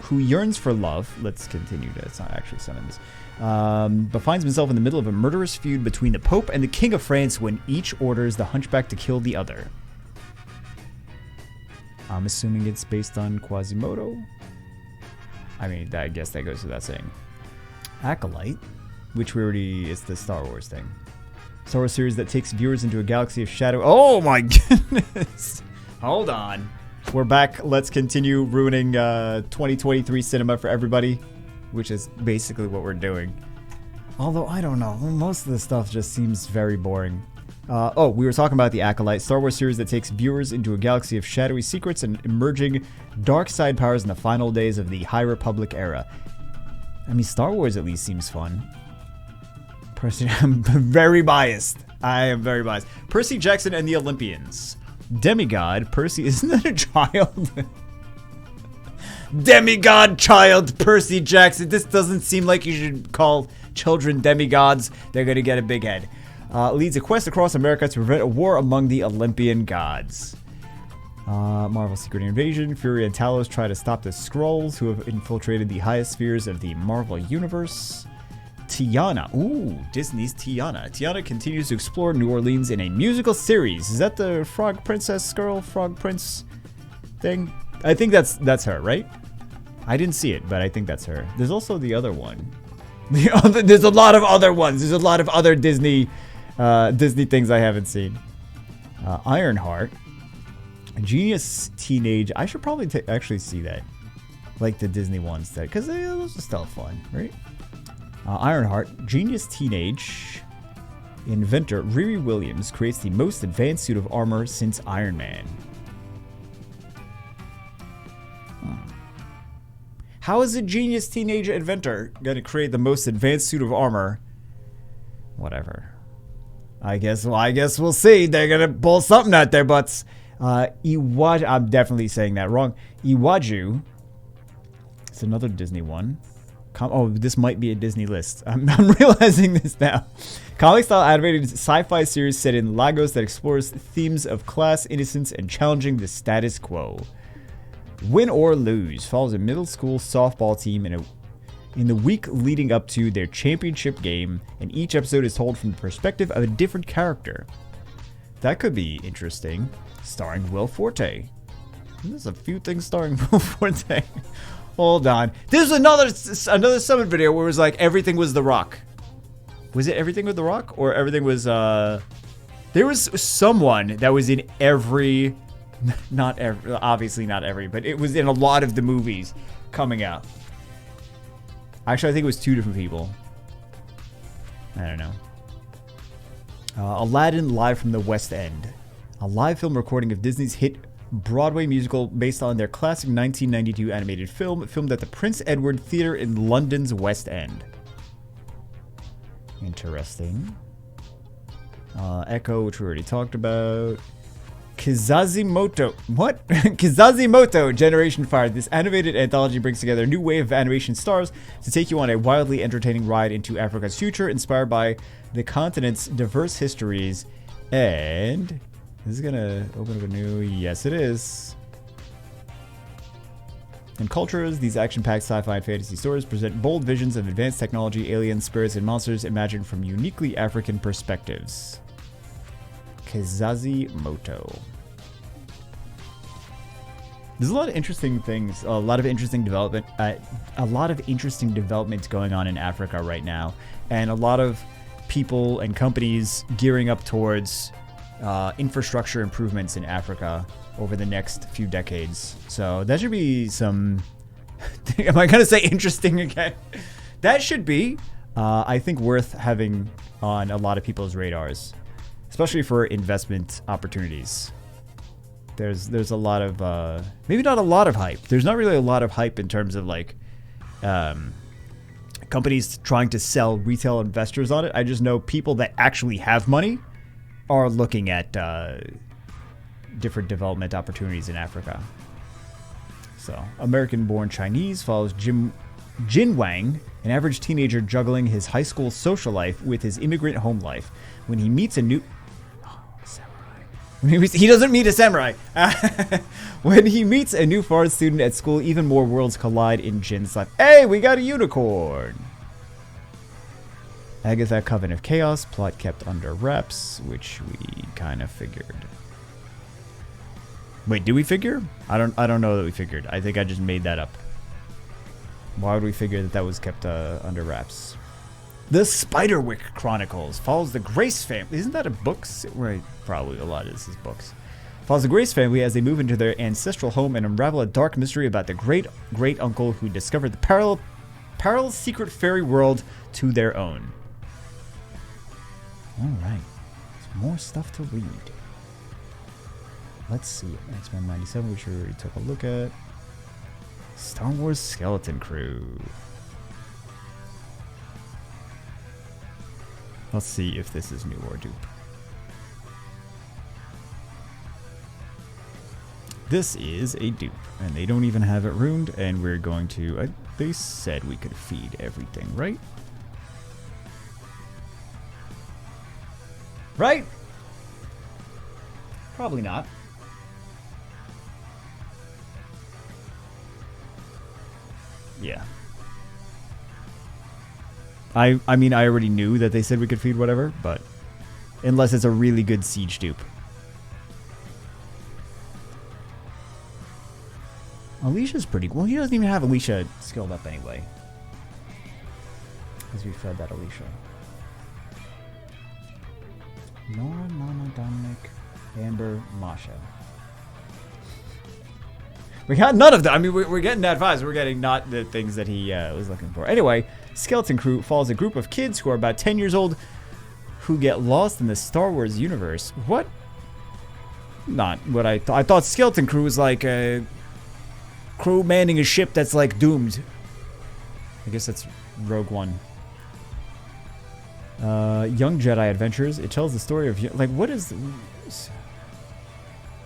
who yearns for love. Let's continue to... It's not actually summons. But finds himself in the middle of a murderous feud between the Pope and the King of France when each orders the hunchback to kill the other. I'm assuming it's based on Quasimodo. I mean, I guess that goes without saying. Acolyte, which we already... It's the Star Wars thing. Star Wars series that takes viewers into a galaxy of shadow... Oh my goodness! Hold on. We're back. Let's continue ruining 2023 cinema for everybody, which is basically what we're doing. Although, I don't know. Most of the stuff just seems very boring. Oh, we were talking about The Acolyte, Star Wars series that takes viewers into a galaxy of shadowy secrets and emerging dark side powers in the final days of the High Republic era. I mean, Star Wars at least seems fun. Personally, I'm very biased. I am very biased. Percy Jackson and the Olympians. Demigod, Percy, isn't that a child? Demigod child, Percy Jackson. This doesn't seem like you should call children demigods. They're gonna get a big head. Leads a quest across America to prevent a war among the Olympian gods. Marvel Secret Invasion. Fury and Talos try to stop the Skrulls, who have infiltrated the highest spheres of the Marvel Universe. Tiana. Ooh, Disney's Tiana. Tiana continues to explore New Orleans in a musical series. Is that the Frog Princess girl, Frog Prince thing? I think that's her, right? I didn't see it, but I think that's her. There's also the other one. There's a lot of other ones. There's a lot of other Disney things I haven't seen. Ironheart. Genius Teenage. I should probably actually see that. Like the Disney ones, because those are still fun, right? Ironheart. Genius Teenage inventor Riri Williams creates the most advanced suit of armor since Iron Man. How is a genius teenage inventor gonna create the most advanced suit of armor? Whatever. I guess we'll see. They're gonna pull something out their butts. Iwaju. I'm definitely saying that wrong. Iwaju. It's another Disney one. Oh, this might be a Disney list. I'm realizing this now. Comic-style animated sci-fi series set in Lagos that explores themes of class, innocence, and challenging the status quo. Win or Lose follows a middle school softball team in the week leading up to their championship game, and each episode is told from the perspective of a different character. That could be interesting. Starring Will Forte. There's a few things starring Will Forte. Hold on. There's another Summit video where it was like everything was The Rock. Was it everything with The Rock? Or everything was, there was someone that was in every, not every, obviously not every, but it was in a lot of the movies coming out. Actually, I think it was two different people. I don't know. Aladdin Live from the West End. A live film recording of Disney's hit Broadway musical based on their classic 1992 animated film, filmed at the Prince Edward Theatre in London's West End. Interesting. Echo, which we already talked about. Kizazimoto. What? Kizazimoto Generation Fire. This animated anthology brings together a new wave of animation stars to take you on a wildly entertaining ride into Africa's future, inspired by the continent's diverse histories. And this is gonna open up a new. Yes, it is. In cultures, these action-packed sci-fi and fantasy stories present bold visions of advanced technology, aliens, spirits, and monsters imagined from uniquely African perspectives. Kizazimoto. There's a lot of interesting things, a lot of interesting developments going on in Africa right now, and a lot of people and companies gearing up towards infrastructure improvements in Africa over the next few decades. So that should be some. Am I gonna say interesting again? That should be, I think, worth having on a lot of people's radars, especially for investment opportunities. There's a lot of maybe not a lot of hype. There's not really a lot of hype in terms of like companies trying to sell retail investors on it. I just know people that actually have money are looking at different development opportunities in Africa. So, American-born Chinese follows Jin Wang, an average teenager juggling his high school social life with his immigrant home life. When he meets a new... samurai. He doesn't meet a samurai. When he meets a new foreign student at school, even more worlds collide in Jin's life. Hey, we got a unicorn! Agatha, Coven of Chaos, plot kept under wraps, which we kind of figured. Wait, did we figure? I don't know that we figured. I think I just made that up. Why would we figure that was kept under wraps? The Spiderwick Chronicles follows the Grace family. Isn't that a book? Right, probably a lot of this is books. Follows the Grace family as they move into their ancestral home and unravel a dark mystery about the great uncle who discovered the parallel secret fairy world to their own. All right. More stuff to read. Let's see. X-Men 97, which we already took a look at. Star Wars Skeleton Crew. Let's see if this is new or dupe. This is a dupe, and they don't even have it ruined, and we're going to... they said we could feed everything, right? Right? Probably not. Yeah. I mean, I already knew that they said we could feed whatever, but... unless it's a really good siege dupe. Alicia's pretty... well, he doesn't even have Alicia skilled up anyway. Because we fed that Alicia. Nora, Nana, Dominic, Amber, Masha. We got none of them. I mean, we're getting that vibes. We're getting not the things that he was looking for. Anyway, Skeleton Crew follows a group of kids who are about 10 years old who get lost in the Star Wars universe. What? Not what I thought. I thought Skeleton Crew was like a crew manning a ship that's like doomed. I guess that's Rogue One. Young Jedi Adventures. It tells the story of... like, what is...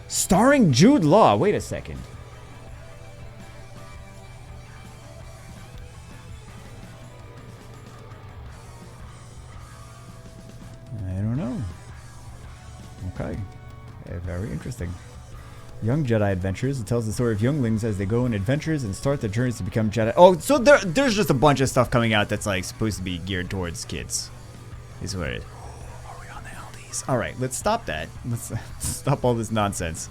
starring Jude Law. Wait a second. I don't know. Okay. Very interesting. Young Jedi Adventures. It tells the story of younglings as they go on adventures and start their journeys to become Jedi. Oh, so there's just a bunch of stuff coming out that's like supposed to be geared towards kids. Is what it is. Are we on the LDs? Alright, let's stop that. Let's stop all this nonsense.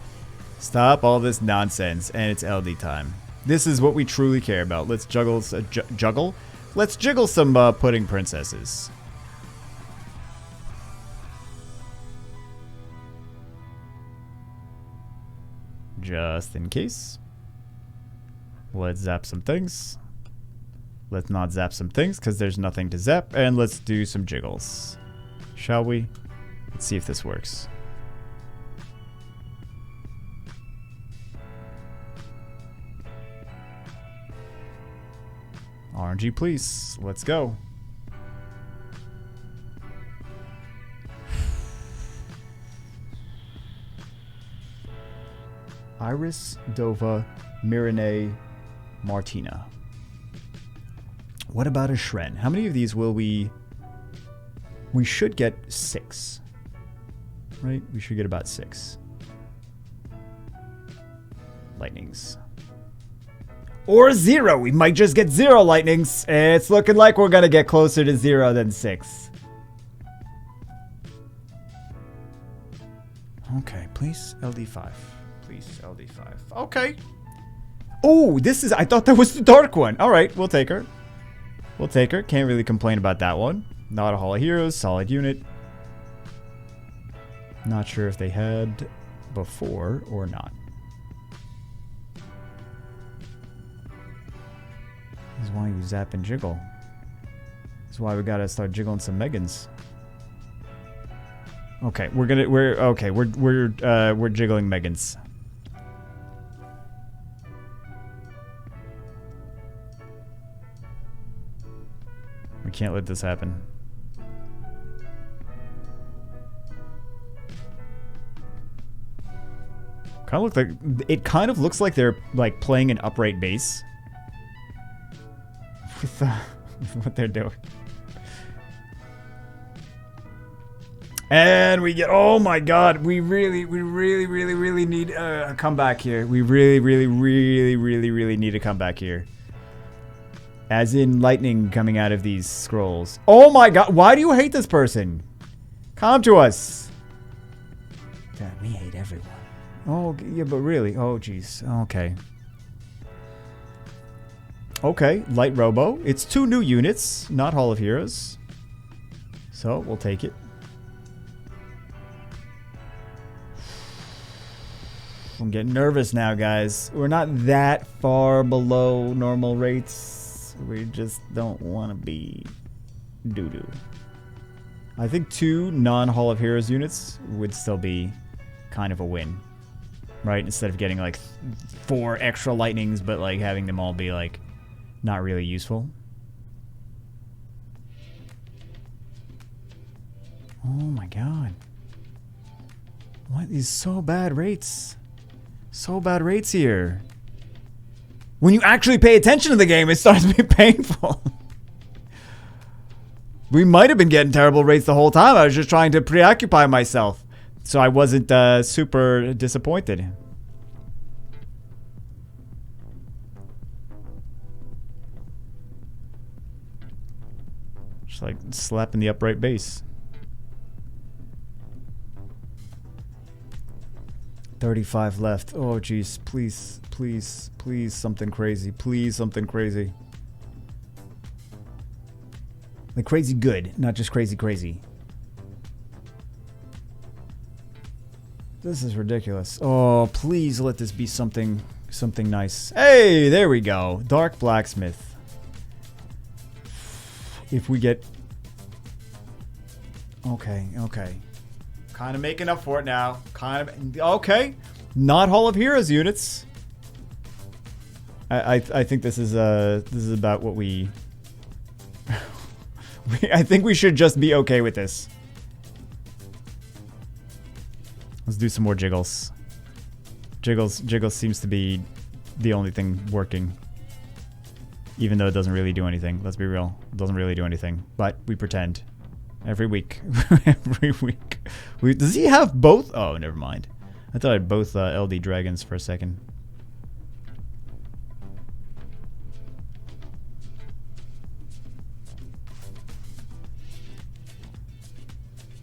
Stop all this nonsense, and it's LD time. This is what we truly care about. Let's juggle. Juggle? Let's jiggle some pudding princesses. Just in case. Let's zap some things. Let's not zap some things because there's nothing to zap. And let's do some jiggles. Shall we? Let's see if this works. RNG, please. Let's go. Iris, Dova, Mirene, Martina. What about a Shren? How many of these will we... we should get 6. Right? We should get about 6. Lightnings. Or 0! We might just get 0 lightnings. It's looking like we're gonna get closer to 0 than 6. Okay, please LD5. Please LD5. Okay. Oh, this is... I thought that was the dark one. Alright, we'll take her. We'll take her. Can't really complain about that one. Not a Hall of Heroes. Solid unit. Not sure if they had before or not. This is why you zap and jiggle. This is why we gotta start jiggling some Megans. Okay, we're jiggling Megans. We can't let this happen. It kind of looks like they're like playing an upright bass with what they're doing. And we get, oh my god, we really need a comeback here. We really need a comeback here. As in lightning coming out of these scrolls. Oh my god, why do you hate this person? Come to us. God, we hate everyone. Oh, yeah, but really, oh jeez, okay. Okay, Light Robo. It's 2 new units, not Hall of Heroes. So, we'll take it. I'm getting nervous now, guys. We're not that far below normal rates. We just don't want to be doo-doo. I think 2 non-Hall of Heroes units would still be kind of a win. Right? Instead of getting like 4 extra lightnings, but like having them all be like not really useful. Oh my god. What? These so bad rates. So bad rates here. When you actually pay attention to the game, it starts to be painful. We might have been getting terrible rates the whole time. I was just trying to preoccupy myself. So I wasn't super disappointed. Just like slapping the upright base. 35 left. Oh, jeez. Please, please, please, something crazy. Please, something crazy. Like crazy good, not just crazy crazy. This is ridiculous. Oh, please let this be something nice. Hey, there we go. Dark Blacksmith. If we get... Okay. Kind of making up for it now. Okay. Not Hall of Heroes units. I think this is about what we... I think we should just be okay with this. Let's do some more Jiggles. Jiggles seems to be the only thing working. Even though it doesn't really do anything. Let's be real. It doesn't really do anything. But we pretend. Every week. Every week. Does he have both? Oh, never mind. I thought I had both LD Dragons for a second.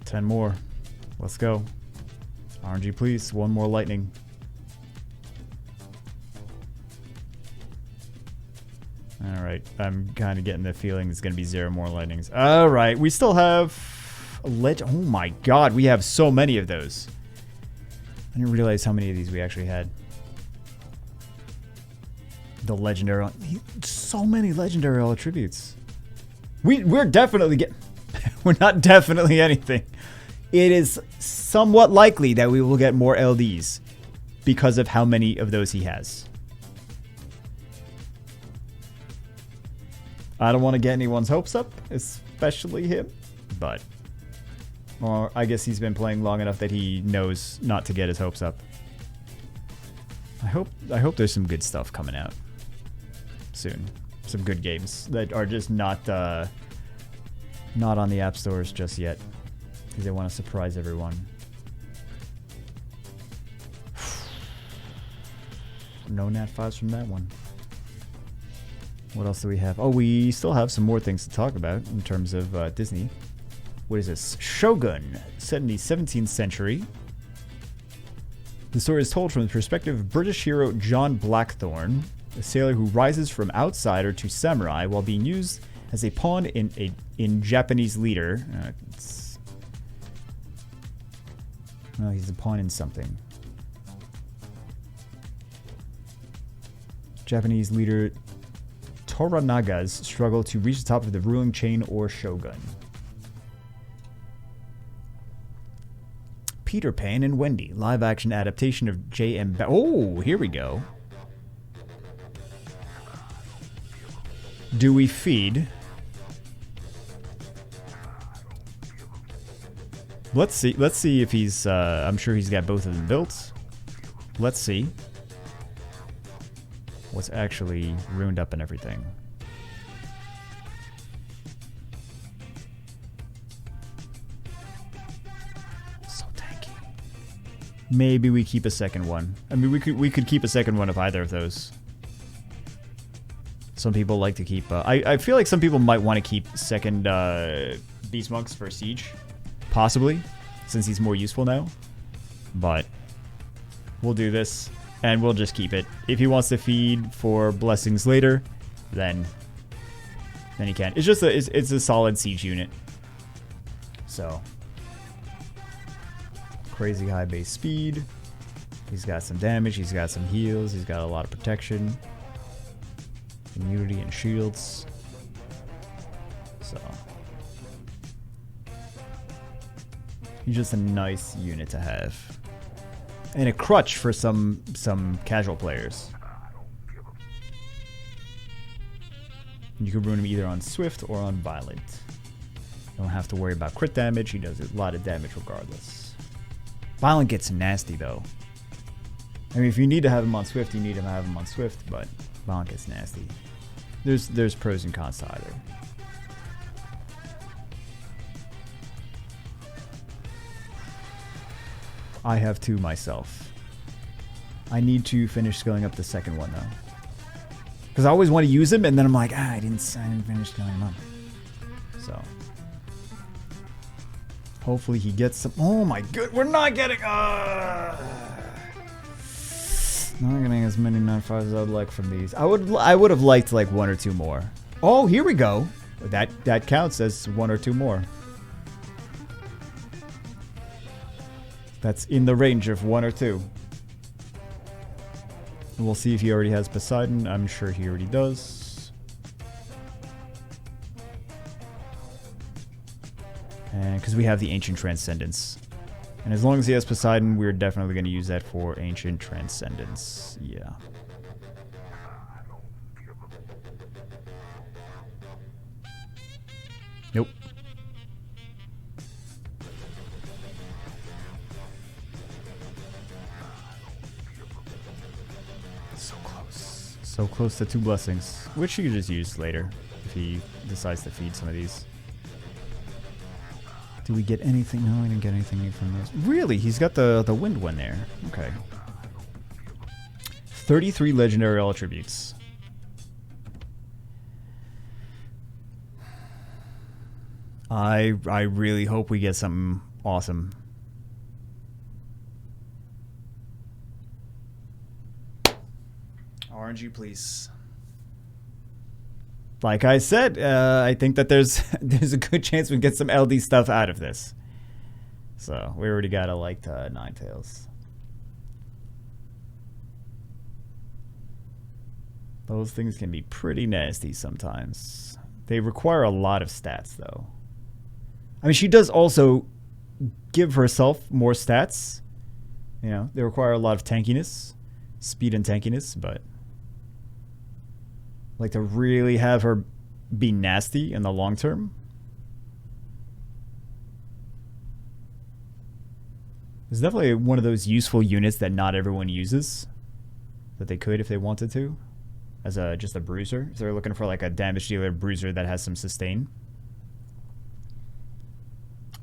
Ten more. Let's go. RNG, please. One more lightning. Alright. I'm kind of getting the feeling it's going to be 0 more lightnings. Alright. We still have... Oh my god. We have so many of those. I didn't realize how many of these we actually had. The legendary... So many legendary attributes. We're definitely getting... We're not definitely anything. It is somewhat likely that we will get more LDs because of how many of those he has. I don't want to get anyone's hopes up, especially him, but... Or I guess he's been playing long enough that he knows not to get his hopes up. I hope there's some good stuff coming out soon. Some good games that are just not on the app stores just yet. Because they want to surprise everyone. No Nat 5s from that one. What else do we have? Oh, we still have some more things to talk about in terms of Disney. What is this? Shogun, set in the 17th century. The story is told from the perspective of British hero John Blackthorne, a sailor who rises from outsider to samurai while being used as a pawn in Japanese leader. Well, he's a pawn in something. Japanese leader Toranaga's struggle to reach the top of the ruling chain or shogun. Peter Pan and Wendy, live-action adaptation of J.M. Oh, here we go. Do we feed? Let's see if he's, I'm sure he's got both of them built. Let's see what's actually ruined up and everything. So tanky. Maybe we keep a second one. I mean, we could keep a second one of either of those. Some people like to keep, I feel like some people might want to keep second Beast Monks for Siege. Possibly, since he's more useful now. But we'll do this, and we'll just keep it. If he wants to feed for blessings later, then he can. It's just it's a solid siege unit. So crazy high base speed. He's got some damage. He's got some heals. He's got a lot of protection, immunity, and shields. So. He's just a nice unit to have. And a crutch for some casual players. You can ruin him either on Swift or on Violent. You don't have to worry about crit damage. He does a lot of damage regardless. Violent gets nasty though. I mean, if you need to have him on Swift, you need to have him on Swift, but Violent gets nasty. There's pros and cons to either. I have 2 myself. I need to finish skilling up the second one though. Because I always want to use him, and then I'm like, I didn't finish skilling him up. So. Hopefully he gets some. Oh my god, we're not getting. Not getting as many 9.5s as I would like from these. I would have liked like 1 or 2 more. Oh, here we go. That counts as 1 or 2 more. That's in the range of 1 or 2. We'll see if he already has Poseidon. I'm sure he already does. And because we have the Ancient Transcendence. And as long as he has Poseidon, we're definitely going to use that for Ancient Transcendence. Yeah. Nope. So close to 2 blessings, which he could just use later if he decides to feed some of these. Do we get anything? No, I didn't get anything from this. Really? He's got the wind one there. Okay. 33 legendary attributes. I really hope we get something awesome. RNG, please. Like I said, I think that there's a good chance we get some LD stuff out of this. So we already got a liked Ninetales. Those things can be pretty nasty sometimes. They require a lot of stats, though. I mean, she does also give herself more stats. You know, they require a lot of tankiness, speed and tankiness, but like to really have her be nasty in the long term. It's definitely one of those useful units that not everyone uses, that they could if they wanted to, as just a bruiser. If they're looking for like a damage dealer bruiser that has some sustain.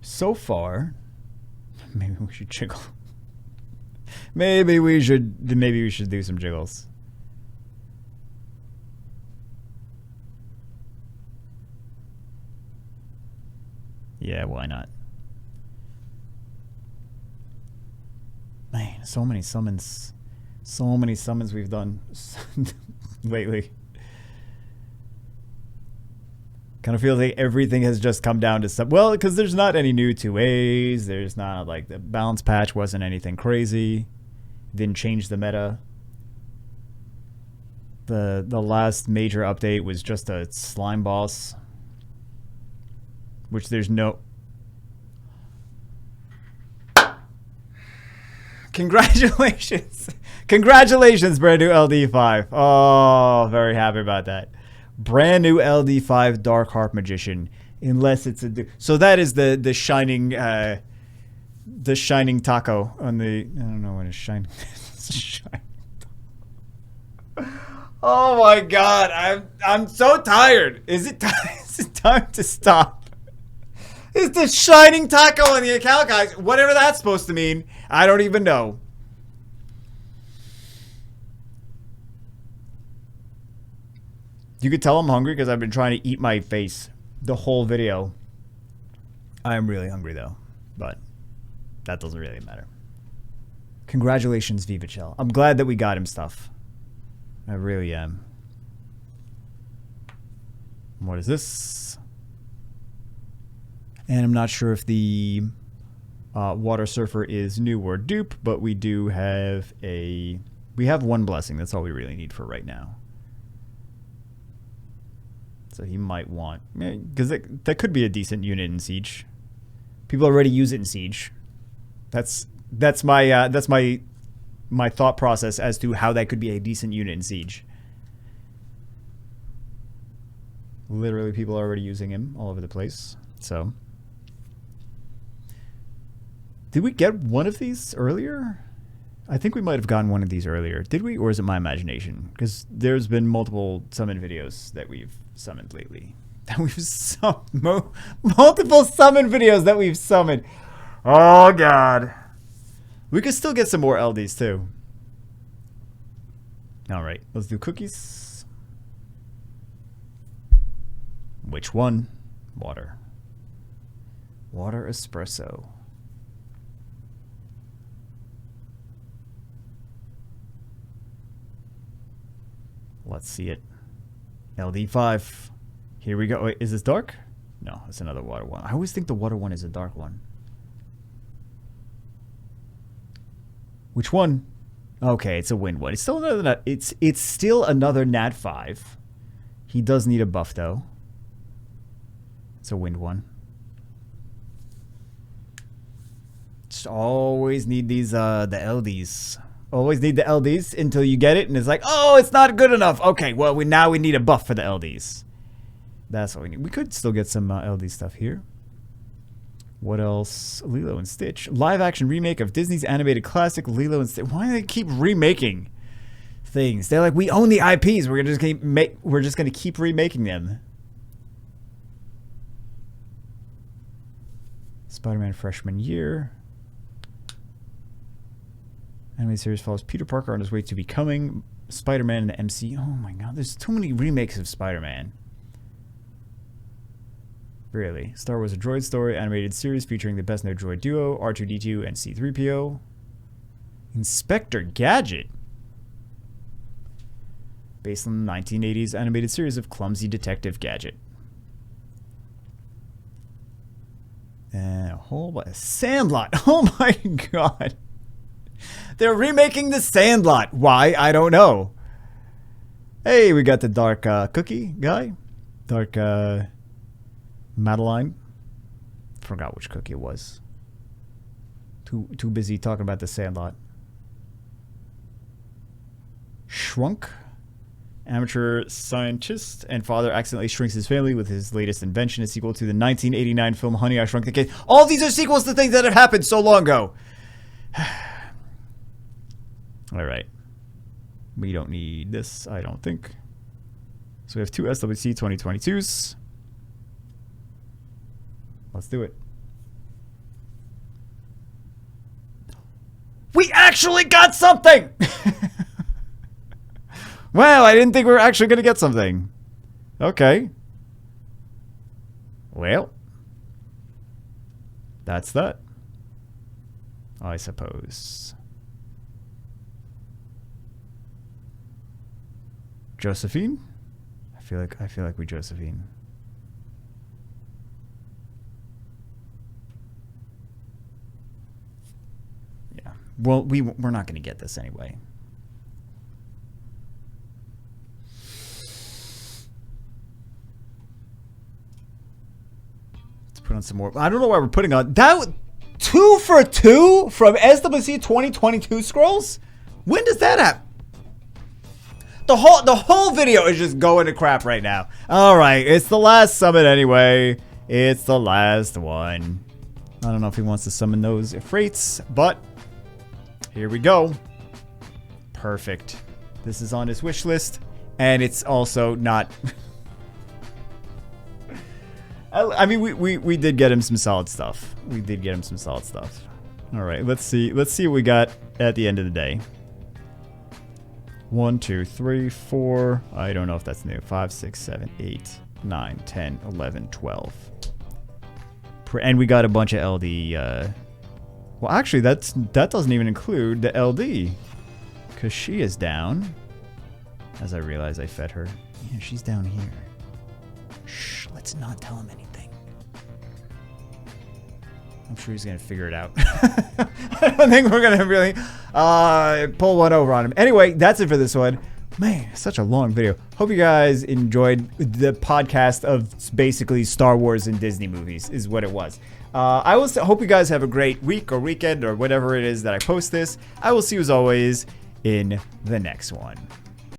So far, maybe we should jiggle. Maybe we should do some jiggles. Yeah, why not? Man, so many summons. So many summons we've done lately. Kind of feels like everything has just come down to some. Well, because there's not any new 2As. There's not like the balance patch wasn't anything crazy. Didn't change the meta. The last major update was just a slime boss, which there's no. Congratulations. Congratulations, brand new LD5. Oh, very happy about that. Brand new LD5 Dark Harp Magician. Unless it's a. So that is the shining taco on the. I don't know what is shining. Oh my god, I'm so tired. Is it time to stop? It's the shining taco on the account, guys. Whatever that's supposed to mean, I don't even know. You could tell I'm hungry because I've been trying to eat my face the whole video. I am really hungry though, but that doesn't really matter. Congratulations, Vivachel. I'm glad that we got him stuff. I really am. What is this? And I'm not sure if the Water Surfer is new or dupe, but we do have a... We have 1 blessing. That's all we really need for right now. So he might want... Because that could be a decent unit in Siege. People already use it in Siege. That's my thought process as to how that could be a decent unit in Siege. Literally, people are already using him all over the place. So, did we get one of these earlier? I think we might have gotten one of these earlier. Did we? Or is it my imagination? Because there's been multiple summon videos that we've summoned lately. That we've summoned. Multiple summon videos that we've summoned. Oh, God. We could still get some more LDs, too. Alright, let's do cookies. Which one? Water. Water espresso. Let's see it. LD5. Here we go. Wait, is this dark? No, it's another water one. I always think the water one is a dark one. Which one? Okay, it's a wind one. It's still another nat. It's still another nat 5. He does need a buff though. It's a wind one. Just always need these the LDs. Always need the LDs until you get it, and it's like, oh, it's not good enough. Okay, well, now we need a buff for the LDs. That's what we need. We could still get some LD stuff here. What else? Lilo and Stitch. Live action remake of Disney's animated classic Lilo and Stitch. Why do they keep remaking things? They're like, we own the IPs. We're just gonna keep remaking them. Spider-Man freshman year. Animated series follows Peter Parker on his way to becoming Spider-Man in the MCU. Oh my god, there's too many remakes of Spider-Man. Really. Star Wars: A Droid Story animated series featuring the best no droid duo, R2-D2 and C-3PO. Inspector Gadget. Based on the 1980s animated series of clumsy detective Gadget. And a whole bunch of Sandlot. Oh my god. They're remaking the Sandlot. Why? I don't know. Hey, we got the Dark Cookie guy. Dark Madeline. Forgot which cookie it was. Too busy talking about the Sandlot. Shrunk. Amateur scientist and father accidentally shrinks his family with his latest invention, a sequel to the 1989 film Honey, I Shrunk the Kids. All these are sequels to things that have happened so long ago. Alright. We don't need this, I don't think. So we have 2 SWC 2022s. Let's do it. We actually got something! Well, I didn't think we were actually going to get something. Okay. Well. That's that. I suppose. Josephine? I feel like we Josephine. Yeah. Well, we're not going to get this anyway. Put on some more. I don't know why we're putting on that. 2 for 2 from SWC 2022 scrolls. When does that happen? The whole video is just going to crap right now. All right, it's the last summon anyway. It's the last one. I don't know if he wants to summon those freights, but here we go. Perfect. This is on his wish list, and it's also not. I mean, we did get him some solid stuff. We did get him some solid stuff. All right, let's see. Let's see what we got at the end of the day. 1, 2, 3, 4. I don't know if that's new. 5, 6, 7, 8, 9, 10, 11, 12. And we got a bunch of LD. Well, actually, that doesn't even include the LD, because she is down. As I realize I fed her. Yeah, she's down here. Shh, let's not tell him anything. I'm sure he's going to figure it out. I don't think we're going to really pull one over on him. Anyway, that's it for this one. Man, such a long video. Hope you guys enjoyed the podcast of basically Star Wars and Disney movies is what it was. I will hope you guys have a great week or weekend or whatever it is that I post this. I will see you as always in the next one.